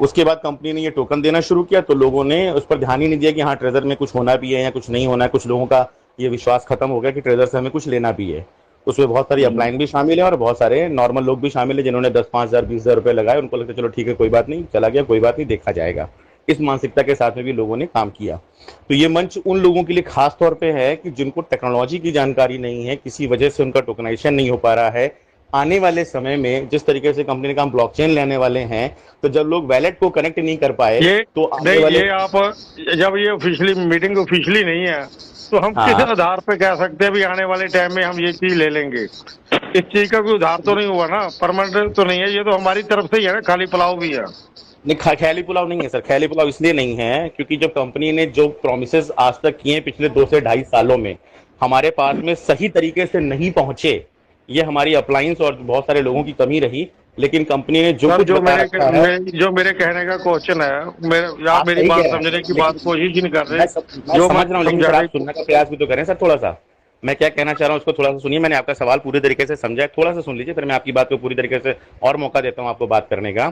उसके बाद कंपनी ने ये टोकन देना शुरू किया तो लोगों ने उस पर ध्यान ही नहीं दिया कि हाँ ट्रेजर में कुछ होना भी है या कुछ नहीं होना है। कुछ लोगों का ये विश्वास खत्म हो गया कि ट्रेजर से हमें कुछ लेना भी है। उसमें बहुत सारी अपलाइन भी शामिल है और बहुत सारे नॉर्मल लोग भी शामिल है जिन्होंने 10-5 हज़ार 20 हज़ार रुपए लगाए, उनको लगता है चलो ठीक है कोई बात नहीं, चला गया कोई बात नहीं, देखा जाएगा। इस मानसिकता के साथ में भी लोगों ने काम किया। तो ये मंच उन लोगों के लिए खास तौर पे है कि जिनको टेक्नोलॉजी की जानकारी नहीं है, किसी वजह से उनका टोकनाइजेशन नहीं हो पा रहा है। आने वाले समय में जिस तरीके से कंपनी ने कहा ब्लॉकचेन लेने वाले हैं, तो जब लोग वैलेट को कनेक्ट नहीं कर पाए ये तो आने नहीं, वाले ये आप जब ये ऑफिशियली मीटिंग ऑफिशियली नहीं है तो हम हाँ। किस आधार पे कह सकते हैं भी आने वाले टाइम में हम ये चीज ले लेंगे? इस चीज का कोई उधार तो नहीं हुआ ना, परमानेंट तो नहीं है, ये तो हमारी तरफ से ही है ना, खाली पुलाव भी है। नहीं, ख्याली पुलाव नहीं है सर। ख्याली पुलाव इसलिए नहीं है क्योंकि जब कंपनी ने जो प्रोमिसेस आज तक किए पिछले 2 से 2.5 सालों में हमारे पास में सही तरीके से नहीं पहुंचे, ये हमारी अप्लायंस और बहुत सारे लोगों की कमी रही। लेकिन कंपनी ने जो सर, कुछ बता रखा है, जो मेरे कहने का क्वेश्चन है, आप मेरी सही बात कह रहे हैं, समझने की बात कोशिश ही नहीं कर रहे। मैं जो समझ रहा हूँ, लेकिन सर आप समझाने सुनने का प्रयास भी तो करें सर थोड़ा सा। मैं क्या कहना चाह रहा हूँ उसको थोड़ा सा सुनिए। मैंने आपका सवाल पूरी तरीके से समझा है, थोड़ा सा सुन लीजिए, फिर मैं आपकी बात को पूरी तरीके से और मौका देता हूँ आपको बात करने का।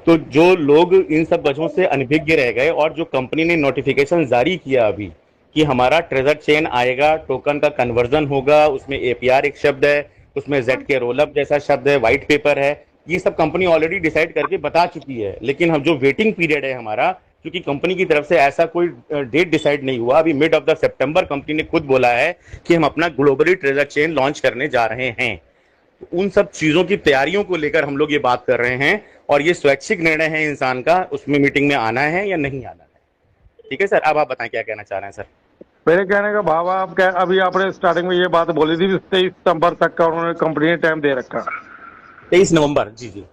तो जो लोग इन सब वजहों से अनभिज्ञ रह गए और जो कंपनी ने नोटिफिकेशन जारी किया अभी कि हमारा ट्रेजर चेन आएगा, टोकन का कन्वर्जन होगा, उसमें एपीआर एक शब्द है, उसमें जेड के रोलअप जैसा शब्द है, व्हाइट पेपर है, ये सब कंपनी ऑलरेडी डिसाइड करके बता चुकी है। लेकिन हम जो वेटिंग पीरियड है हमारा, क्योंकि कंपनी की तरफ से ऐसा कोई डेट डिसाइड नहीं हुआ, अभी mid of the September company ने खुद बोला है कि हम अपना ग्लोबली ट्रेजर चेन लॉन्च करने जा रहे हैं। उन सब चीजों की तैयारियों को लेकर हम लोग ये बात कर रहे हैं और ये स्वैच्छिक निर्णय है इंसान का, उसमें मीटिंग में आना है या नहीं आना है। ठीक है सर, अब आप बताएं क्या कहना चाह रहे हैं सर। मेरे कहने का भाव आप क्या, अभी आपने स्टार्टिंग में ये बात बोली थी 23 सितंबर तक का उन्होंने कंपनी ने टाइम दे रखा। 23 नवंबर, जी जी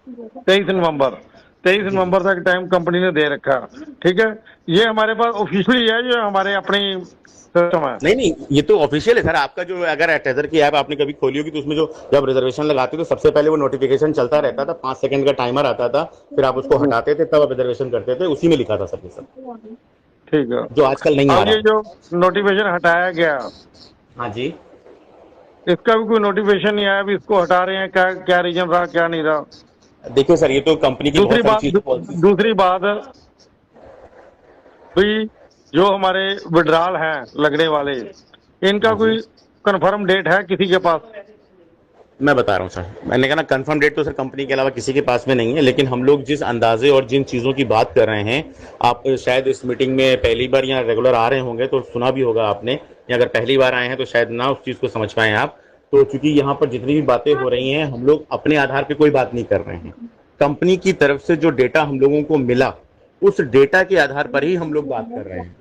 23 नवंबर तक टाइम कंपनी ने दे रखा। ठीक है, ये हमारे पास ऑफिशियली है, ये हमारे अपनी सिस्टम है। नहीं, ये तो ऑफिशियल है सर। आपका जो अगर ट्रेजर की ऐप आपने कभी खोली होगी तो उसमें जो जब रिजर्वेशन लगाते तो सबसे पहले वो नोटिफिकेशन चलता रहता था, 5 सेकंड का टाइमर आता था, फिर आप उसको हटाते थे तब आप रिजर्वेशन करते थे, उसी में लिखा था सर ये सब, ठीक है, जो आजकल नहीं आ अब रहा। ये जो नोटिफिकेशन हटाया गया, हाँ जी, इसका भी कोई नोटिफिकेशन नहीं आया, अभी इसको हटा रहे हैं, क्या क्या रीजन रहा क्या नहीं रहा। देखिए सर, ये तो कंपनी की बहुत सारी चीजें। दूसरी बात भी, जो हमारे विड्रॉल हैं लगने वाले, इनका कोई कंफर्म डेट है किसी के पास? मैं बता रहा हूँ सर, मैंने कहा ना कंफर्म डेट तो सर कंपनी के अलावा किसी के पास में नहीं है। लेकिन हम लोग जिस अंदाजे और जिन चीज़ों की बात कर रहे हैं, आप शायद इस मीटिंग में पहली बार या रेगुलर आ रहे होंगे तो सुना भी होगा आपने, या अगर पहली बार आए हैं तो शायद ना उस चीज़ को समझ पाए आप। तो चूंकि यहाँ पर जितनी भी बातें हो रही हैं, हम लोग अपने आधार पर कोई बात नहीं कर रहे हैं। कंपनी की तरफ से जो डेटा हम लोगों को मिला, उस डेटा के आधार पर ही हम लोग बात कर रहे हैं।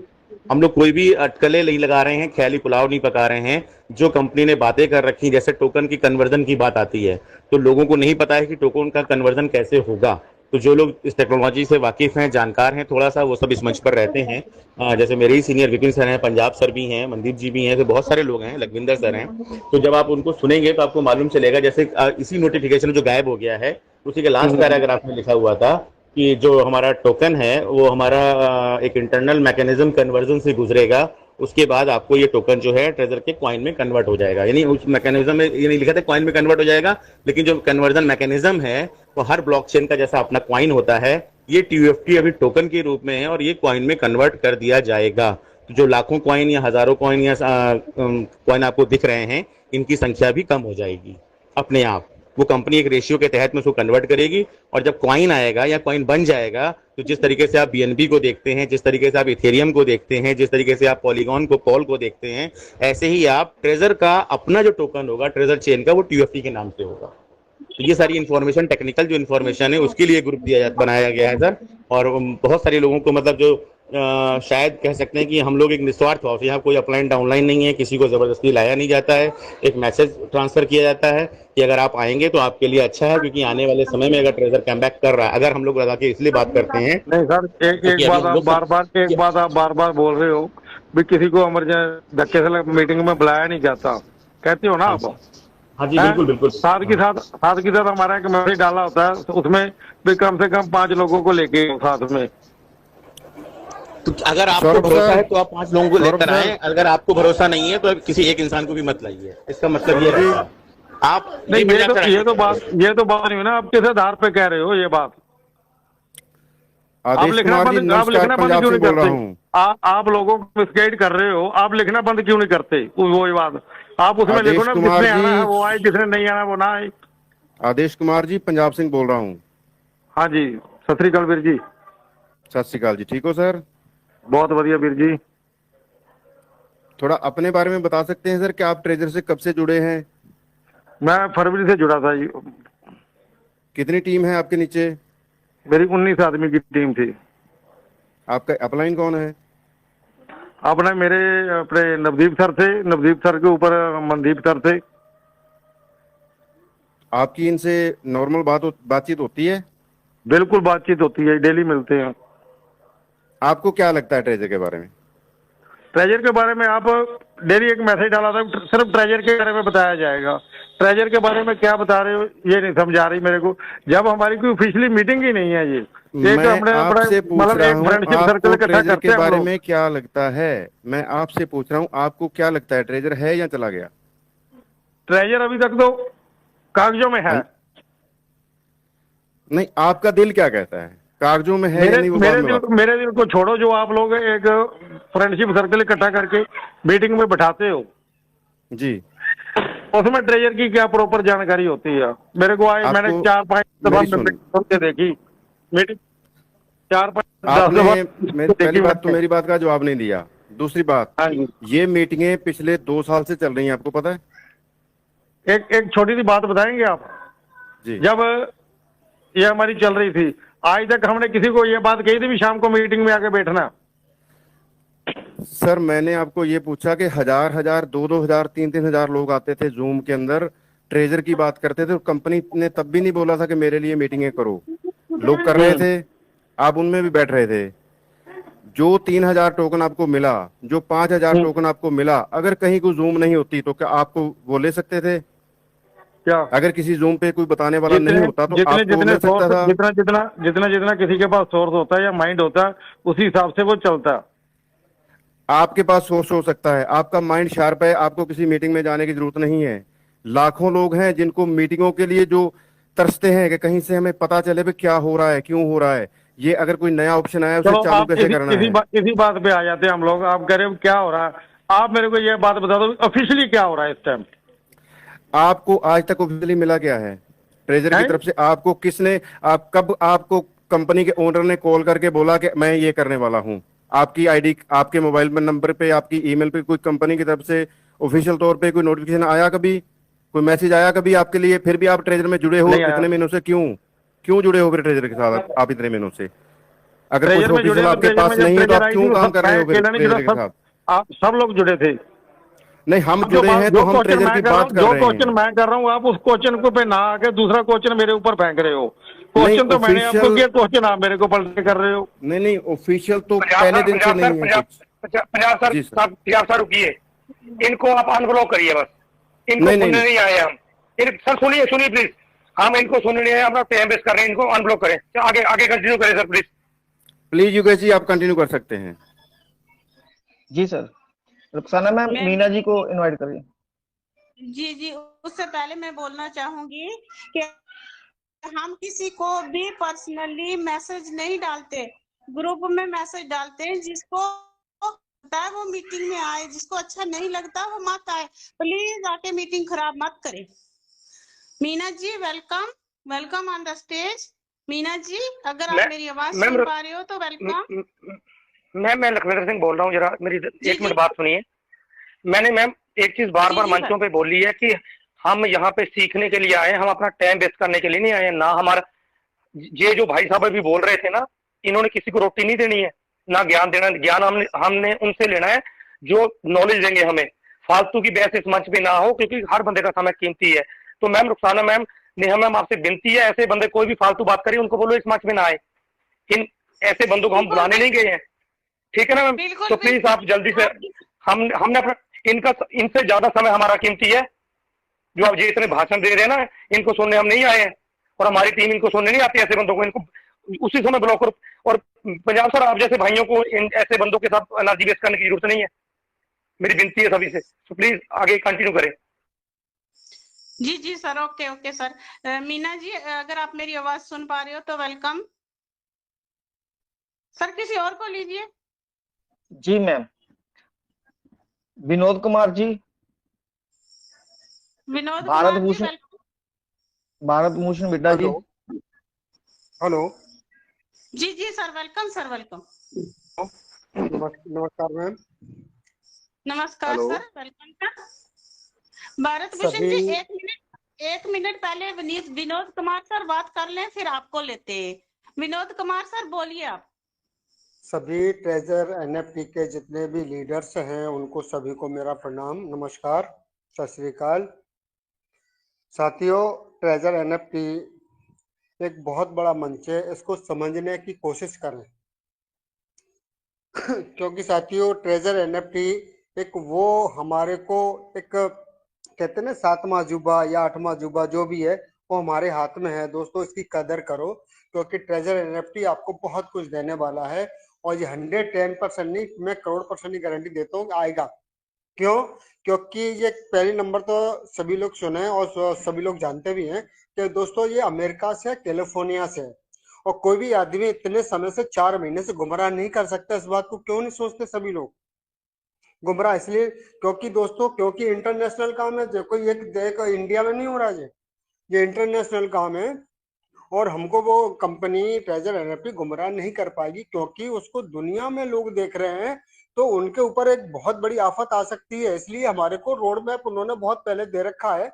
हम लोग कोई भी अटकलें नहीं लगा रहे हैं, ख्याली पुलाव नहीं पका रहे हैं। जो कंपनी ने बातें कर रखी, जैसे टोकन की कन्वर्जन की बात आती है, तो लोगों को नहीं पता है कि टोकन का कन्वर्जन कैसे होगा। तो जो लोग इस टेक्नोलॉजी से वाकिफ हैं, जानकार हैं थोड़ा सा, वो सब इस मंच पर रहते हैं। जैसे मेरे ही सीनियर विपिन सर हैं, पंजाब सर भी हैं, मनदीप जी भी हैं, तो बहुत सारे लोग हैं, लखविंदर सर हैं। तो जब आप उनको सुनेंगे तो आपको मालूम चलेगा, जैसे इसी नोटिफिकेशन जो गायब हो गया है, उसी के लास्ट पैराग्राफ में लिखा हुआ था कि जो हमारा टोकन है वो हमारा एक इंटरनल मैकेनिज्म कन्वर्जन से गुजरेगा, उसके बाद आपको ये टोकन जो है ट्रेजर के कॉइन में कन्वर्ट हो जाएगा। यानी उस मैकेनिज्म में ये नहीं लिखा था कॉइन में कन्वर्ट हो जाएगा, लेकिन जो कन्वर्जन मैकेनिज्म है वो हर ब्लॉकचेन का जैसा अपना कॉइन होता है, ये TUFT अभी टोकन के रूप में है और ये कॉइन में कन्वर्ट कर दिया जाएगा। तो जो लाखों कॉइन या हजारों कॉइन या कॉइन आपको दिख रहे हैं, इनकी संख्या भी कम हो जाएगी अपने आप। वो कंपनी एक रेशियो के तहत में उसको कन्वर्ट करेगी और जब कॉइन आएगा या कॉइन बन जाएगा, तो जिस तरीके से आप BNB को देखते हैं, जिस तरीके से आप इथेरियम को देखते हैं, जिस तरीके से आप पॉलीगॉन को, पॉल को देखते हैं, ऐसे ही आप ट्रेजर का अपना जो टोकन होगा ट्रेजर चेन का, वो TUFT के नाम से होगा। तो ये सारी इन्फॉर्मेशन, टेक्निकल जो इन्फॉर्मेशन है, उसके लिए ग्रुप बनाया गया है सर। और बहुत सारे लोगों को मतलब जो शायद कह सकते हैं कि हम लोग एक निस्वार्थ भाव से, यहाँ कोई अपलाइन डाउनलाइन नहीं है, किसी को जबरदस्ती लाया नहीं जाता है, एक मैसेज ट्रांसफर किया जाता है कि अगर आप आएंगे तो आपके लिए अच्छा है, क्योंकि आने वाले समय में अगर ट्रेजर कम बैक कर रहा है, अगर हम लोग लगा के इसलिए बात करते हैं। नहीं सर, एक बात आप बार बार बोल रहे हो भी किसी को इमरजेंसी धक्के से मीटिंग में बुलाया नहीं जाता, कहते हो ना आप? हाँ जी, बिल्कुल बिल्कुल। साथ के साथ हमारा एक मैसेज डाला होता है, उसमें भी कम से कम 5 लोगों को लेके साथ में। तो अगर आपको भरोसा है तो आप 5 लोगों को लेकर आए, अगर आपको भरोसा नहीं है तो किसी एक इंसान को भी मत लाइए। इसका मतलब ये है आप नहीं, ये तो बात नहीं है ना, आप किस आधार पे कह रहे हो ये बात? आप लिखना बंद क्यों नहीं करते? आप लोगों को मिसगाइड कर रहे हो, आप लिखना बंद क्यों नहीं करते? वो बात आप उसमें आदेश लिखो ना, कुमार जिसने आना है जी, वो आए, जिसने नहीं आना वो ना आए। आदेश कुमार जी, पंजाब सिंह बोल रहा हूँ। हाँ जी, सत श्री अकाल वीर जी। सत श्री अकाल जी, ठीक हो सर? बहुत बढ़िया वीर जी। थोड़ा अपने बारे में बता सकते हैं सर कि आप ट्रेजर से कब से जुड़े हैं? मैं फरवरी से जुड़ा था जी। कितनी टीम है आपके नीचे? मेरी 19 आदमी की टीम थी। आपका अपलाइन कौन है? अपने मेरे अपने नवदीप सर थे, नवदीप सर के ऊपर मनदीप सर थे। आपकी इनसे नॉर्मल बातचीत होती है? बिल्कुल बातचीत होती है, डेली मिलते हैं। आपको क्या लगता है ट्रेजर के बारे में? ट्रेजर के बारे में आप डेली एक मैसेज डाला था, सिर्फ ट्रेजर के बारे में बताया जाएगा। ट्रेजर के बारे में क्या बता रहे हो ये नहीं समझ आ रही मेरे को, जब हमारी कोई ऑफिशियली मीटिंग ही नहीं है। ये एक मैं आपसे पूछ मतलब रहा एक हूँ, फ्रेंडशिप आपको सर्कल इकट्ठा ट्रेजर करते के हैं हम बारे लोग। में क्या लगता है? मैं आपसे पूछ रहा हूँ, आपको क्या लगता है, ट्रेजर है या चला गया? ट्रेजर अभी तक तो कागजों में है। नहीं, आपका दिल क्या कहता है, कागजों में है या नहीं, वो बाद में बात। मेरे दिल को छोड़ो, जो आप लोग एक फ्रेंडशिप सर्कल इकट्ठा करके मीटिंग में बैठाते हो जी, उसमें ट्रेजर की क्या प्रॉपर जानकारी होती है? मेरे को आए, मैंने 4-5 दफा देखी मीटिंग, 4-5 आपने पहली बात तो मेरी बात का जवाब नहीं दिया। दूसरी बात, हाँ जी, ये मीटिंगें पिछले 2 साल से चल रही हैं, आपको पता है? एक छोटी सी बात बताएंगे आप? जी, जब ये हमारी चल रही थी, आज तक हमने किसी को ये बात कही थी भी शाम को मीटिंग में आके बैठना? सर मैंने आपको ये पूछा कि 1000 2 हजार 3 हजार लोग आते थे जूम के अंदर, ट्रेजर की बात करते थे, कंपनी ने तब भी नहीं बोला था कि मेरे लिए मीटिंगें करो। लोग कर रहे थे, आप उनमें भी बैठ रहे थे। जो 3000 टोकन आपको मिला, जो 5000 टोकन आपको मिला, अगर कहीं कोई जूम नहीं होती तो क्या आपको वो ले सकते थे? क्या अगर किसी जूम पे कोई बताने वाला नहीं होता तो आपको जितने मिल सकता था? जितना किसी के पास सोर्स होता है या माइंड होता है, उसी हिसाब से वो चलता है। आपके पास सोर्स हो सकता है, आपका माइंड शार्प है, आपको किसी मीटिंग में जाने की जरूरत नहीं है। लाखों लोग हैं जिनको मीटिंगों के लिए जो तरसते हैं कि कहीं से हमें पता चले भी क्या हो रहा है, क्यों हो रहा है, ये अगर कोई नया ऑप्शन आया उसे चलो चालू आप कैसे करना है। इसी बात पे आ जाते हैं हम लोग। आप कह रहे हो क्या हो रहा है, आप मेरे को ये बात बता दो ऑफिशियली क्या हो रहा है इस टाइम? आपको आज तक ऑफिशियली मिला क्या है ट्रेजर की तरफ से? आपको किसने, आप कब, आपको कंपनी के ओनर ने कॉल करके बोला कि मैं ये करने वाला हूँ? आपकी आईडी, आपके मोबाइल नंबर पे, आपकी ईमेल पे कोई कंपनी की तरफ से ऑफिशियल तौर पे कोई नोटिफिकेशन आया कभी, कोई मैसेज आया कभी आपके लिए? फिर भी आप ट्रेजर में जुड़े हो इतने महीनों से, क्यों जुड़े हो फिर ट्रेजर के साथ आप इतने महीनों से? अगर कुछ ऑफिशियल आपके पास नहीं है तो आप क्यों काम कर रहे हो फिर ट्रेजर के साथ? आप सब लोग जुड़े थे। नहीं, हम जुड़े हैं तो हम ट्रेजर की बात कर रहे हैं। जो क्वेश्चन मैं कर रहा हूँ आप उस क्वेश्चन को पे ना आके दूसरा क्वेश्चन मेरे ऊपर फेंक रहे हो। क्वेश्चन तो मैंने आपको किया, क्वेश्चन आप मेरे को पलट कर रहे हो। नहीं, ऑफिशियल तो पहले दिन से नहीं है। पंजाब सर रुकिए, इनको आप अनब्लॉक करिए बस, इनको सुनने नहीं आए हम। सर सुनिए प्लीज, हम इनको सुनने नहीं आए, अपना टाइम वेस्ट कर रहे हैं, इनको अनब्लॉक करें। आगे कंटिन्यू करें सर प्लीज योगेश जी, आप कंटिन्यू कर सकते हैं। जी सर, रुखसाना मैम, मीना जी को इनवाइट करिए। जी, उससे पहले मैं बोलना चाहूंगी कि हम किसी को भी पर्सनली मैसेज नहीं डालते, ग्रुप में मैसेज डालते हैं। जिसको लगता है वो मीटिंग में आए, जिसको अच्छा नहीं लगता वो मत आए। प्लीज आके मीटिंग खराब मत करें। Meena ji welcome on the stage. Meena ji, अगर आप मेरी आवाज सुन पा रहे हो तो वेलकम। मैं लखविंदर सिंह बोल रहा हूँ, जरा मेरी 1 मिनट बात सुनिए। मैंने मैम एक चीज बार बार मंचों पे बोली है कि हम यहाँ पे सीखने के लिए आए हैं, हम अपना टाइम वेस्ट करने के लिए नहीं आए हैं। ना हमारा ये जो भाई साहब अभी बोल रहे थे ना, इन्होंने किसी को रोटी नहीं देनी है, ना ज्ञान देना। ज्ञान हमने उनसे लेना है जो नॉलेज देंगे हमें। फालतू की बहस इस मंच पे ना हो, क्योंकि हर बंदे का समय कीमती है। तो ma'am Rukhsana ma'am, Neha ma'am, आपसे विनती है, ऐसे बंदे कोई भी फालतू बात करिए उनको बोलो इस मंच में ना आए। इन ऐसे बंदों को हम बुलाने नहीं गए हैं, ठीक है ना मैम? तो प्लीज आप जल्दी से, हमने अपना, इनसे ज्यादा समय हमारा कीमती है। जो आप ये इतने भाषण दे रहे हैं ना, इनको सुनने हम नहीं आए हैं, और हमारी टीम इनको सुनने नहीं आती। ऐसे बंदों को इनको उसी समय ब्लॉक करो। और पंजाब सर, आप जैसे भाइयों को ऐसे बंदों के साथ एनर्जी वेस्ट करने की जरूरत नहीं है। मेरी विनती है सभी से, तो प्लीज आगे कंटिन्यू करें। जी sir, okay sir. Meena ji, अगर आप मेरी आवाज सुन पा रहे हो तो वेलकम। सर किसी और को लीजिए। जी ma'am, Vinod Kumar ji. Vinod Bharat Kumar ji Bhushan, welcome. Bharat Bhushan Bidda ji. Hello hello. जी जी सर, वेलकम सर, वेलकम। नमस्कार मैम। नमस्कार hello. Sir, welcome sir. Bharat Bhushan सभी जी, एक मिनट पहले विनोद कुमार सर बात कर लें, फिर आपको लेते हैं। विनोद कुमार सर बोलिए आप। सभी ट्रेजर एनएफटी के जितने भी लीडर्स हैं उनको सभी को मेरा प्रणाम, नमस्कार, सत श्री अकाल। साथियों, ट्रेजर एनएफटी एक बहुत बड़ा मंच है, इसको समझने की कोशिश करें। क्योंकि साथियों, ट्रेजर एनएफटी एक वो हमारे को एक कहते हैं ना, सातवां अजूबा या आठवां अजूबा जो भी है वो हमारे हाथ में है। दोस्तों, इसकी कदर करो, क्योंकि ट्रेजर एनएफटी आपको बहुत कुछ देने वाला है। और ये 110% नहीं, मैं करोड़% की गारंटी देता हूँ आएगा। क्यों? क्योंकि ये पहले नंबर तो सभी लोग सुने हैं और सभी लोग जानते भी हैं कि दोस्तों ये अमेरिका से, कैलिफोर्निया से है। और कोई भी आदमी इतने समय से 4 महीने से गुमराह नहीं कर सकता। इस बात को क्यों नहीं सोचते सभी लोग? गुमराह इसलिए क्योंकि दोस्तों, क्योंकि इंटरनेशनल काम है। देखो ये इंडिया में नहीं हो रहा है, ये इंटरनेशनल काम है। और हमको वो कंपनी ट्रेजर एनएफटी गुमराह नहीं कर पाएगी, क्योंकि उसको दुनिया में लोग देख रहे हैं, तो उनके ऊपर एक बहुत बड़ी आफत आ सकती है। इसलिए हमारे को रोड मैप उन्होंने बहुत पहले दे रखा है।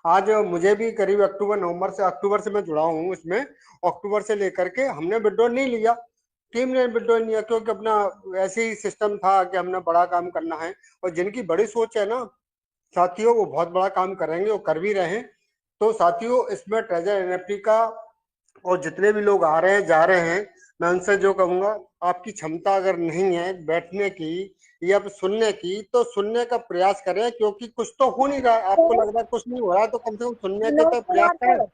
आज मुझे भी करीब अक्टूबर से मैं जुड़ा हूँ इसमें। अक्टूबर से लेकर के हमने विड्रॉ नहीं लिया, टीम ने विड्रॉ नहीं लिया, क्योंकि अपना ऐसे ही सिस्टम था कि हमने बड़ा काम करना है। और जिनकी बड़ी सोच है ना साथियों, वो बहुत बड़ा काम करेंगे, वो कर भी रहे हैं। तो साथियों, इसमें ट्रेजर एनएफटी का और जितने भी लोग आ रहे हैं जा रहे हैं, मैं उनसे जो कहूंगा, आपकी क्षमता अगर नहीं है बैठने की या सुनने की, तो सुनने का प्रयास करें, क्योंकि कुछ तो हो नहीं रहा है। आपको लग रहा है कुछ नहीं हो रहा है, तो कम से कम सुनने के तो प्रयास करें।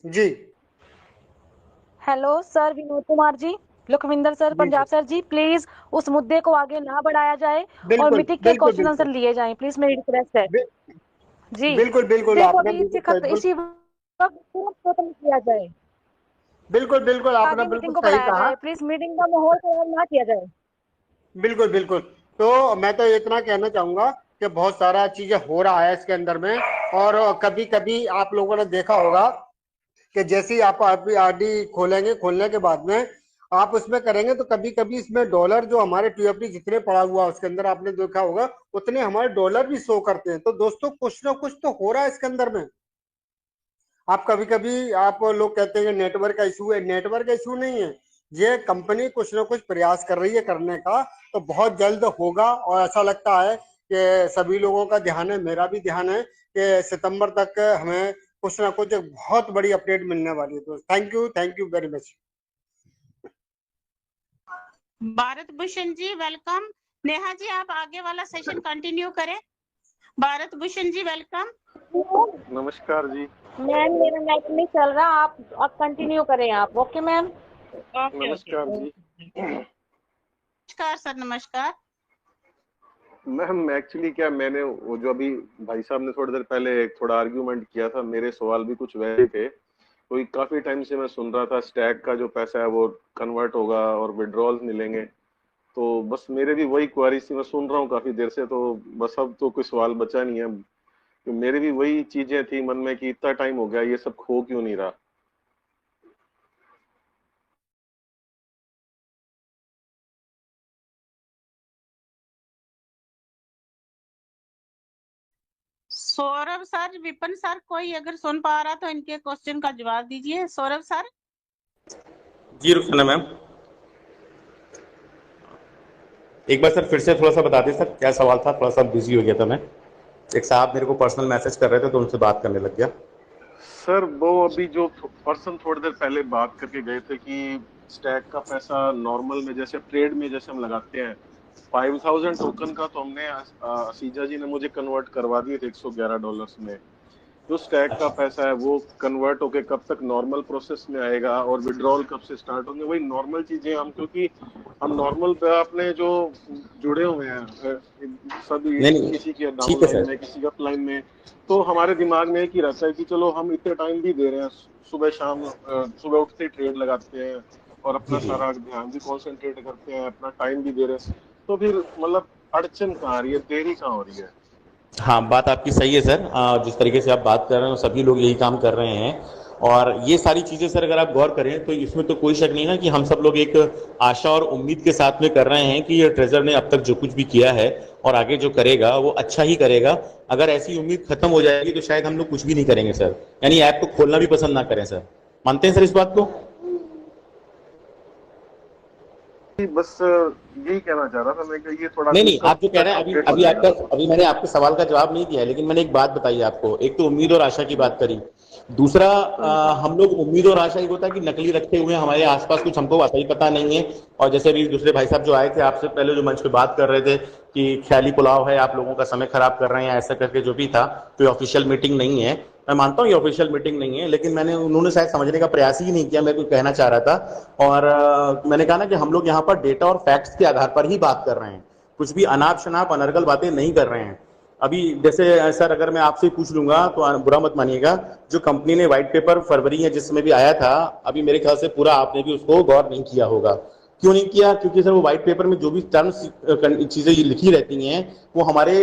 जी hello sir, Vinod Kumar ji, Lakhwinder sir, जी पंजाब सर जी, प्लीज उस मुद्दे को आगे ना बढ़ाया जाए और बिल्कुल मीटिंग के बिल्कुल क्वेश्चन आंसर बिल्कुल लिए जाएं, प्लीज मेरी रिक्वेस्ट है जी। बिल्कुल बिल्कुल देखो आपने अभी बिल्कुल इसी वक्त तुरंत खत्म किया जाए, बिल्कुल आपने आगे बिल्कुल मीटिंग को सही बढ़ाया कहा। जाए, प्लीज मीटिंग का माहौल खराब ना किया जाए। बिल्कुल बिल्कुल। तो मैं तो इतना कहना चाहूंगा कि बहुत सारा चीजें हो रहा है इसके अंदर में। और कभी कभी आप लोगों ने देखा होगा कि जैसे ही आप आरडी खोलेंगे, खोलने के बाद में आप उसमें करेंगे, तो कभी कभी इसमें डॉलर जो हमारे टीएफडी जितने पड़ा हुआ उसके अंदर आपने देखा होगा, उतने हमारे डॉलर भी शो करते हैं। तो दोस्तों, कुछ ना कुछ तो हो रहा है इसके अंदर में। आप कभी कभी आप लोग कहते हैं नेटवर्क का इशू है, नेटवर्क का इशू नहीं है, ये कंपनी कुछ ना कुछ प्रयास कर रही है करने का, तो बहुत जल्द होगा। और ऐसा लगता है कि सभी लोगों का ध्यान है, मेरा भी ध्यान है कि सितंबर तक हमें कुछ ना कुछ एक बहुत बड़ी अपडेट मिलने वाली है। तो thank you very much. Bharat Bhushan ji welcome. Neha ji, आप आगे वाला सेशन कंटिन्यू करें। भारत भूषण जी वेलकम। नमस्कार जी। मैम मेरा नेट नहीं चल रहा, आप कंटिन्यू करें आप। Okay ma'am. ओके नमस्कार जी। नमस्कार सर, नमस्कार। मैम एक्चुअली क्या, मैंने वो जो अभी भाई साहब ने थोड़ी देर पहले थोड़ा आर्ग्यूमेंट किया था, मेरे सवाल भी कुछ वैसे थे। तो काफी टाइम से मैं सुन रहा था स्टैक का जो पैसा है वो कन्वर्ट होगा और विड्रॉल मिलेंगे। तो बस मेरे भी वही क्वारी थी, मैं सुन रहा हूँ काफी देर से। तो बस अब तो कोई सवाल बचा नहीं है। तो मेरे भी वही चीजें थी मन में कि इतना टाइम हो गया, ये सब हो क्यों नहीं रहा। सौरभ सर, विपिन सर, कोई अगर सुन पा रहा तो इनके क्वेश्चन का जवाब दीजिए। सौरभ सर। जी रुकना मैम, एक बार सर फिर से थोड़ा सा बता दें सर, क्या सवाल था? थोड़ा सा बिजी हो गया था मैं, एक साहब मेरे को पर्सनल मैसेज कर रहे थे तो उनसे बात करने लग गया। सर वो अभी जो पर्सन थोड़ी देर पहले बात करके गए थे कि स्टैक का पैसा नॉर्मल में जैसे ट्रेड में जैसे हम लगाते हैं 5000 टोकन का, तो हमने असीजा जी ने मुझे कन्वर्ट करवा दिए थे $111 में। जो स्टैक का पैसा है वो कन्वर्ट होके कब तक नॉर्मल प्रोसेस में आएगा और विड्रॉल कब से स्टार्ट होंगे, वही नॉर्मल चीजें हम, क्योंकि हम नॉर्मल पे अपने जो जुड़े हुए हैं सभी, नहीं किसी के ठीक है डाउनलाइन सर। में, किसी का अपलाइन में, तो हमारे दिमाग में एक ही रहता है कि चलो हम इतने टाइम भी दे रहे हैं, सुबह शाम सुबह उठते ट्रेड लगाते हैं और अपना जी सारा ध्यान भी कॉन्सेंट्रेट करते हैं, अपना टाइम भी दे रहे हैं, तो फिर मतलब अड़चन कहाँ आ रही है, देरी कहाँ हो रही है? हाँ, बात आपकी सही है सर। जिस तरीके से आप बात कर रहे हो सभी लोग यही काम कर रहे हैं, और ये सारी चीजें सर अगर आप गौर करें तो इसमें तो कोई शक नहीं ना कि हम सब लोग एक आशा और उम्मीद के साथ में कर रहे हैं कि ये ट्रेजर ने अब तक जो कुछ भी किया है और आगे जो करेगा वो अच्छा ही करेगा। अगर ऐसी उम्मीद खत्म हो जाएगी तो शायद हम लोग कुछ भी नहीं करेंगे सर, यानी ऐप को खोलना भी पसंद ना करें सर। मानते हैं सर इस बात को? बस यही कहना चाह रहा था मैं कि ये थोड़ा नहीं, आप जो कह रहे हैं अभी मैंने आपके सवाल का जवाब नहीं दिया है, लेकिन मैंने एक बात बताई आपको। एक तो उम्मीद और आशा की बात करी, दूसरा हम लोग उम्मीद और आशा ये होता है कि नकली रखे हुए हमारे आसपास कुछ हमको पता नहीं है। और जैसे अभी दूसरे भाई साहब जो आए थे आपसे पहले जो मंच पे बात कर रहे थे कि ख्याली पुलाव है, आप लोगों का समय खराब कर रहे हैं, ऐसा करके जो भी था, तो ऑफिशियल मीटिंग नहीं है। मैं मानता हूँ ये ऑफिशियल मीटिंग नहीं है, लेकिन उन्होंने शायद समझने का प्रयास ही नहीं किया। मैं कुछ कहना चाह रहा था, और मैंने कहा ना कि हम लोग यहाँ पर डेटा और फैक्ट्स के आधार पर ही बात कर रहे हैं, कुछ भी अनाप शनाप अनर्गल बातें नहीं कर रहे हैं। अभी जैसे सर अगर मैं आपसे पूछ लूंगा तो बुरा मत मानिएगा, जो कंपनी ने व्हाइट पेपर फरवरी या जिसमें भी आया था, अभी मेरे ख्याल से पूरा आपने भी उसको गौर नहीं किया होगा। क्यों नहीं किया? क्योंकि सर वो व्हाइट पेपर में जो भी टर्म्स चीजें लिखी रहती हैं वो हमारे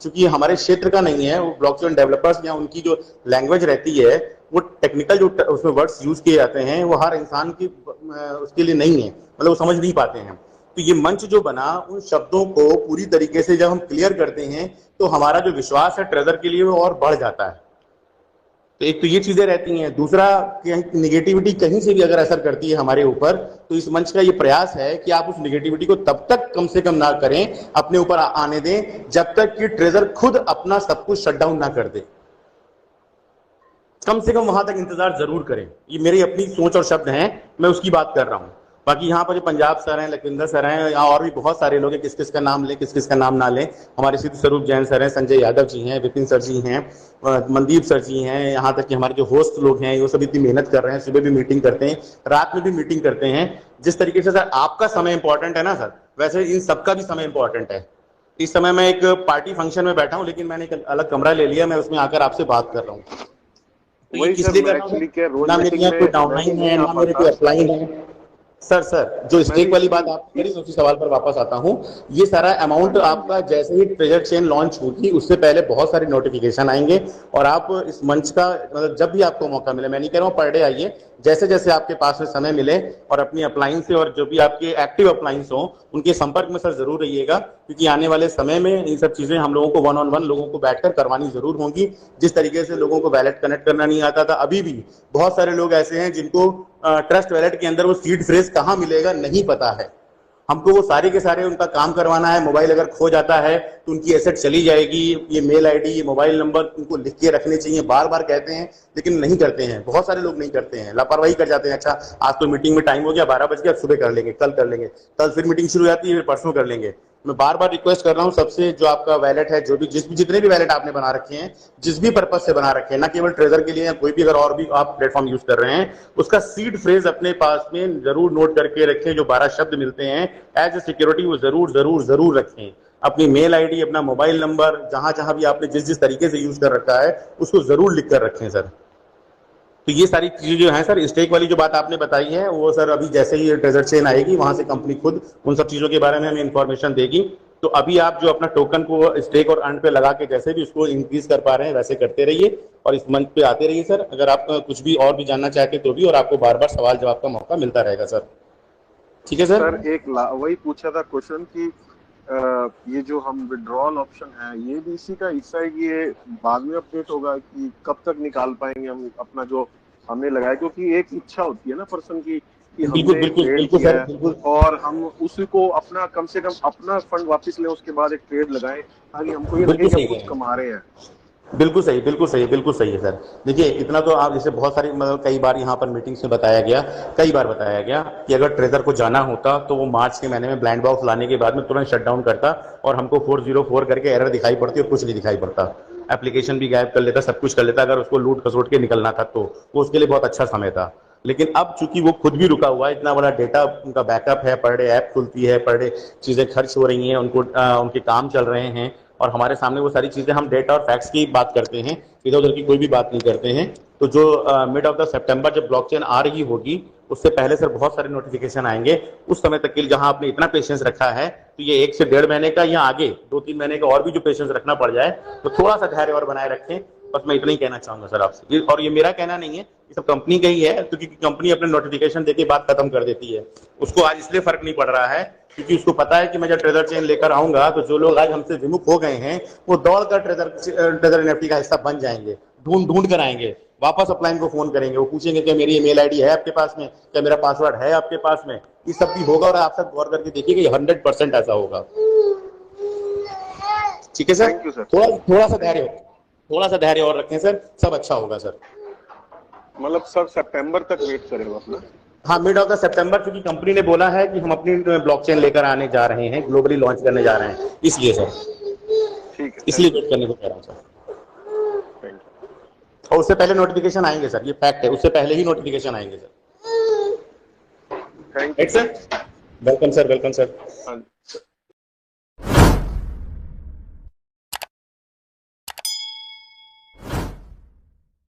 चूंकि हमारे क्षेत्र का नहीं है, वो ब्लॉकचेन डेवलपर्स या उनकी जो लैंग्वेज रहती है, वो टेक्निकल जो उसमें वर्ड्स यूज किए जाते हैं वो हर इंसान की उसके लिए नहीं है, मतलब वो समझ नहीं पाते हैं। तो ये मंच जो बना, उन शब्दों को पूरी तरीके से जब हम क्लियर करते हैं तो हमारा जो विश्वास है ट्रेजर के लिए वो और बढ़ जाता है। तो एक तो ये चीजें रहती हैं, दूसरा निगेटिविटी कहीं से भी अगर असर करती है हमारे ऊपर, तो इस मंच का ये प्रयास है कि आप उस निगेटिविटी को तब तक कम से कम ना करें, अपने ऊपर आने दें, जब तक कि ट्रेजर खुद अपना सब कुछ शट डाउन ना कर दे। कम से कम वहां तक इंतजार जरूर करें। ये मेरी अपनी सोच और शब्द हैं, मैं उसकी बात कर रहा हूं। बाकी यहाँ पर जो पंजाब सर हैं, लखविंदर सर हैं, यहाँ और भी बहुत सारे लोग हैं, किस किस का नाम लें किस किस का नाम ना लें। हमारे सिद्ध स्वरूप जैन सर हैं, संजय यादव जी हैं, विपिन सर जी हैं, मनदीप सर जी हैं, यहाँ तक कि हमारे जो होस्ट लोग हैं वो सभी इतनी मेहनत कर रहे हैं, सुबह भी मीटिंग करते हैं, रात में भी मीटिंग करते हैं। जिस तरीके से सर आपका समय इंपॉर्टेंट है ना सर, वैसे इन सबका भी समय इंपॉर्टेंट है। इस समय मैं एक पार्टी फंक्शन में बैठा हूँ, लेकिन मैंने एक अलग कमरा ले लिया, मैं उसमें आकर आपसे बात कर रहा हूँ। तो ये किस लिए कर रहा हूँ? ना मेरी यहाँ कोई डाउनलाइन है, ना मेरे कोई अपलाइन है। सर जो स्टेक वाली बात आपने करी, उसी सवाल पर वापस आता हूं। ये सारा अमाउंट आपका जैसे ही ट्रेजर चेन लॉन्च होगी उससे पहले बहुत सारे नोटिफिकेशन आएंगे, और आप इस मंच का मतलब जब भी आपको मौका मिले, मैं नहीं कह रहा हूँ पर डे आइए, जैसे जैसे आपके पास में समय मिले, और अपनी अप्लायंस से और जो भी आपके एक्टिव अप्लायंस हो उनके संपर्क में सर जरूर रहिएगा, क्योंकि आने वाले समय में इन सब चीजें हम लोगों को 1-on-1 लोगों को बैठकर करवानी जरूर होंगी। जिस तरीके से लोगों को वैलेट कनेक्ट करना नहीं आता था, अभी भी बहुत सारे लोग ऐसे हैं जिनको ट्रस्ट वैलेट के अंदर वो सीड फ्रेज कहाँ मिलेगा नहीं पता है। हमको वो सारे के सारे उनका काम करवाना है। मोबाइल अगर खो जाता है तो उनकी एसेट चली जाएगी, ये मेल आईडी, ये मोबाइल नंबर उनको लिख के रखने चाहिए। बार बार कहते हैं लेकिन नहीं करते हैं, बहुत सारे लोग नहीं करते हैं, लापरवाही कर जाते हैं। अच्छा आज तो मीटिंग में टाइम हो गया, 12 बज गया, सुबह कर लेंगे, कल कर लेंगे, कल फिर मीटिंग शुरू हो जाती है, फिर परसों कर लेंगे। मैं बार बार रिक्वेस्ट कर रहा हूँ सबसे, जो आपका वैलेट है, जो भी जितने भी वैलेट आपने बना रखे हैं, जिस भी पर्पज से बना रखे हैं, ना केवल ट्रेजर के लिए या कोई भी अगर और भी आप प्लेटफॉर्म यूज कर रहे हैं, उसका सीड फ्रेज अपने पास में जरूर नोट करके रखें। जो 12 शब्द मिलते हैं एज ए सिक्योरिटी वो जरूर रखें। अपनी मेल आईडी, अपना मोबाइल नंबर, जहां जहां भी आपने जिस तरीके से यूज कर रखा है उसको जरूर लिख कर रखें सर। तो ये सारी चीजें जो है सर, स्टेक वाली जो बात आपने बताई है वो सर अभी जैसे ही ट्रेजर चेन आएगी वहां से कंपनी खुद उन सब चीजों के बारे में हमें इन्फॉर्मेशन देगी। तो अभी आप जो अपना टोकन को स्टेक और अर्न पे लगा के जैसे भी उसको इंक्रीज कर पा रहे हैं वैसे करते रहिए, और इस मंच पे आते रहिए सर। अगर आप कुछ भी और भी जानना चाहते तो भी, और आपको बार बार सवाल जवाब का मौका मिलता रहेगा सर। ठीक है सर। एक वही पूछा था क्वेश्चन कि ये जो हम विड्रॉल ऑप्शन है ये भी इसी का हिस्सा है कि ये बाद में अपडेट होगा कि कब तक निकाल पाएंगे हम अपना जो हमने लगाया, क्योंकि एक इच्छा होती है ना पर्सन की कि हमने ट्रेड किया है और हम उसी को अपना कम से कम अपना फंड वापस लें, उसके बाद एक ट्रेड लगाएं ताकि हमको ये लगे कि हम कुछ कमा रहे हैं। बिल्कुल सही है सर। देखिए इतना तो आप जैसे बहुत सारी मतलब कई बार यहाँ पर मीटिंग्स में कई बार बताया गया कि अगर ट्रेजर को जाना होता तो वो मार्च के महीने में ब्लाइंड बॉक्स लाने के बाद में तुरंत शट डाउन करता और हमको 404 करके एरर दिखाई पड़ती और कुछ नहीं दिखाई पड़ता, एप्लीकेशन भी गायब कर लेता, सब कुछ कर लेता। अगर उसको लूट खसोट के निकलना था तो वो उसके लिए बहुत अच्छा समय था। लेकिन अब चूंकि वो खुद भी रुका हुआ है, इतना बड़ा डेटा उनका बैकअप है, पर डे ऐप खुलती है, पर डे चीजें खर्च हो रही हैं, उनको उनके काम चल रहे हैं, और हमारे सामने वो सारी चीजें, हम डेटा और फैक्ट्स की बात करते हैं, इधर उधर की कोई भी बात नहीं करते हैं। तो जो मिड ऑफ द सितंबर जब ब्लॉकचेन आ रही होगी उससे पहले सर बहुत सारे नोटिफिकेशन आएंगे। उस समय तक के लिए जहां आपने इतना पेशेंस रखा है तो ये 1 से 1.5 महीने का या आगे 2-3 महीने का और भी जो पेशेंस रखना पड़ जाए तो थोड़ा सा धैर्य और बनाए रखें। बस मैं इतना ही कहना चाहूंगा सर आपसे। और ये मेरा कहना नहीं है, ये सब कंपनी का ही है, क्योंकि कंपनी अपने नोटिफिकेशन देके बात खत्म कर देती है। उसको आज इसलिए फर्क नहीं पड़ रहा है क्योंकि उसको पता है कि मैं जब ट्रेजर चेन लेकर आऊंगा तो जो लोग आज हमसे विमुख हो गए हैं वो दौड़ कर ट्रेजर एनएफटी का हिस्सा बन जाएंगे, ढूंढ कर आएंगे, वापस अपलाइन को फोन करेंगे, वो पूछेंगे कि मेरी ईमेल आईडी है आपके पास में, क्या मेरा पासवर्ड है आपके पास में। ये सब भी होगा और आप सब गौर करके देखिए कि 100% ऐसा होगा। ठीक है सर, थैंक यू सर। थोड़ा सा धैर्य और रखें सर, सब अच्छा होगा सर। मतलब सर सितंबर तक वेट करेगा अपना? हाँ, मिड ऑफ द सितंबर, क्योंकि कंपनी ने बोला है कि हम अपनी ब्लॉकचेन लेकर आने जा रहे हैं, ग्लोबली लॉन्च करने जा रहे हैं, इसलिए सर। ठीक है, इसलिए वेट करने को कह रहा हूँ सर। और उससे पहले नोटिफिकेशन आएंगे सर, ये फैक्ट है, उससे पहले ही नोटिफिकेशन आएंगे sir. Thank you sir. Welcome sir, welcome sir. हाँ।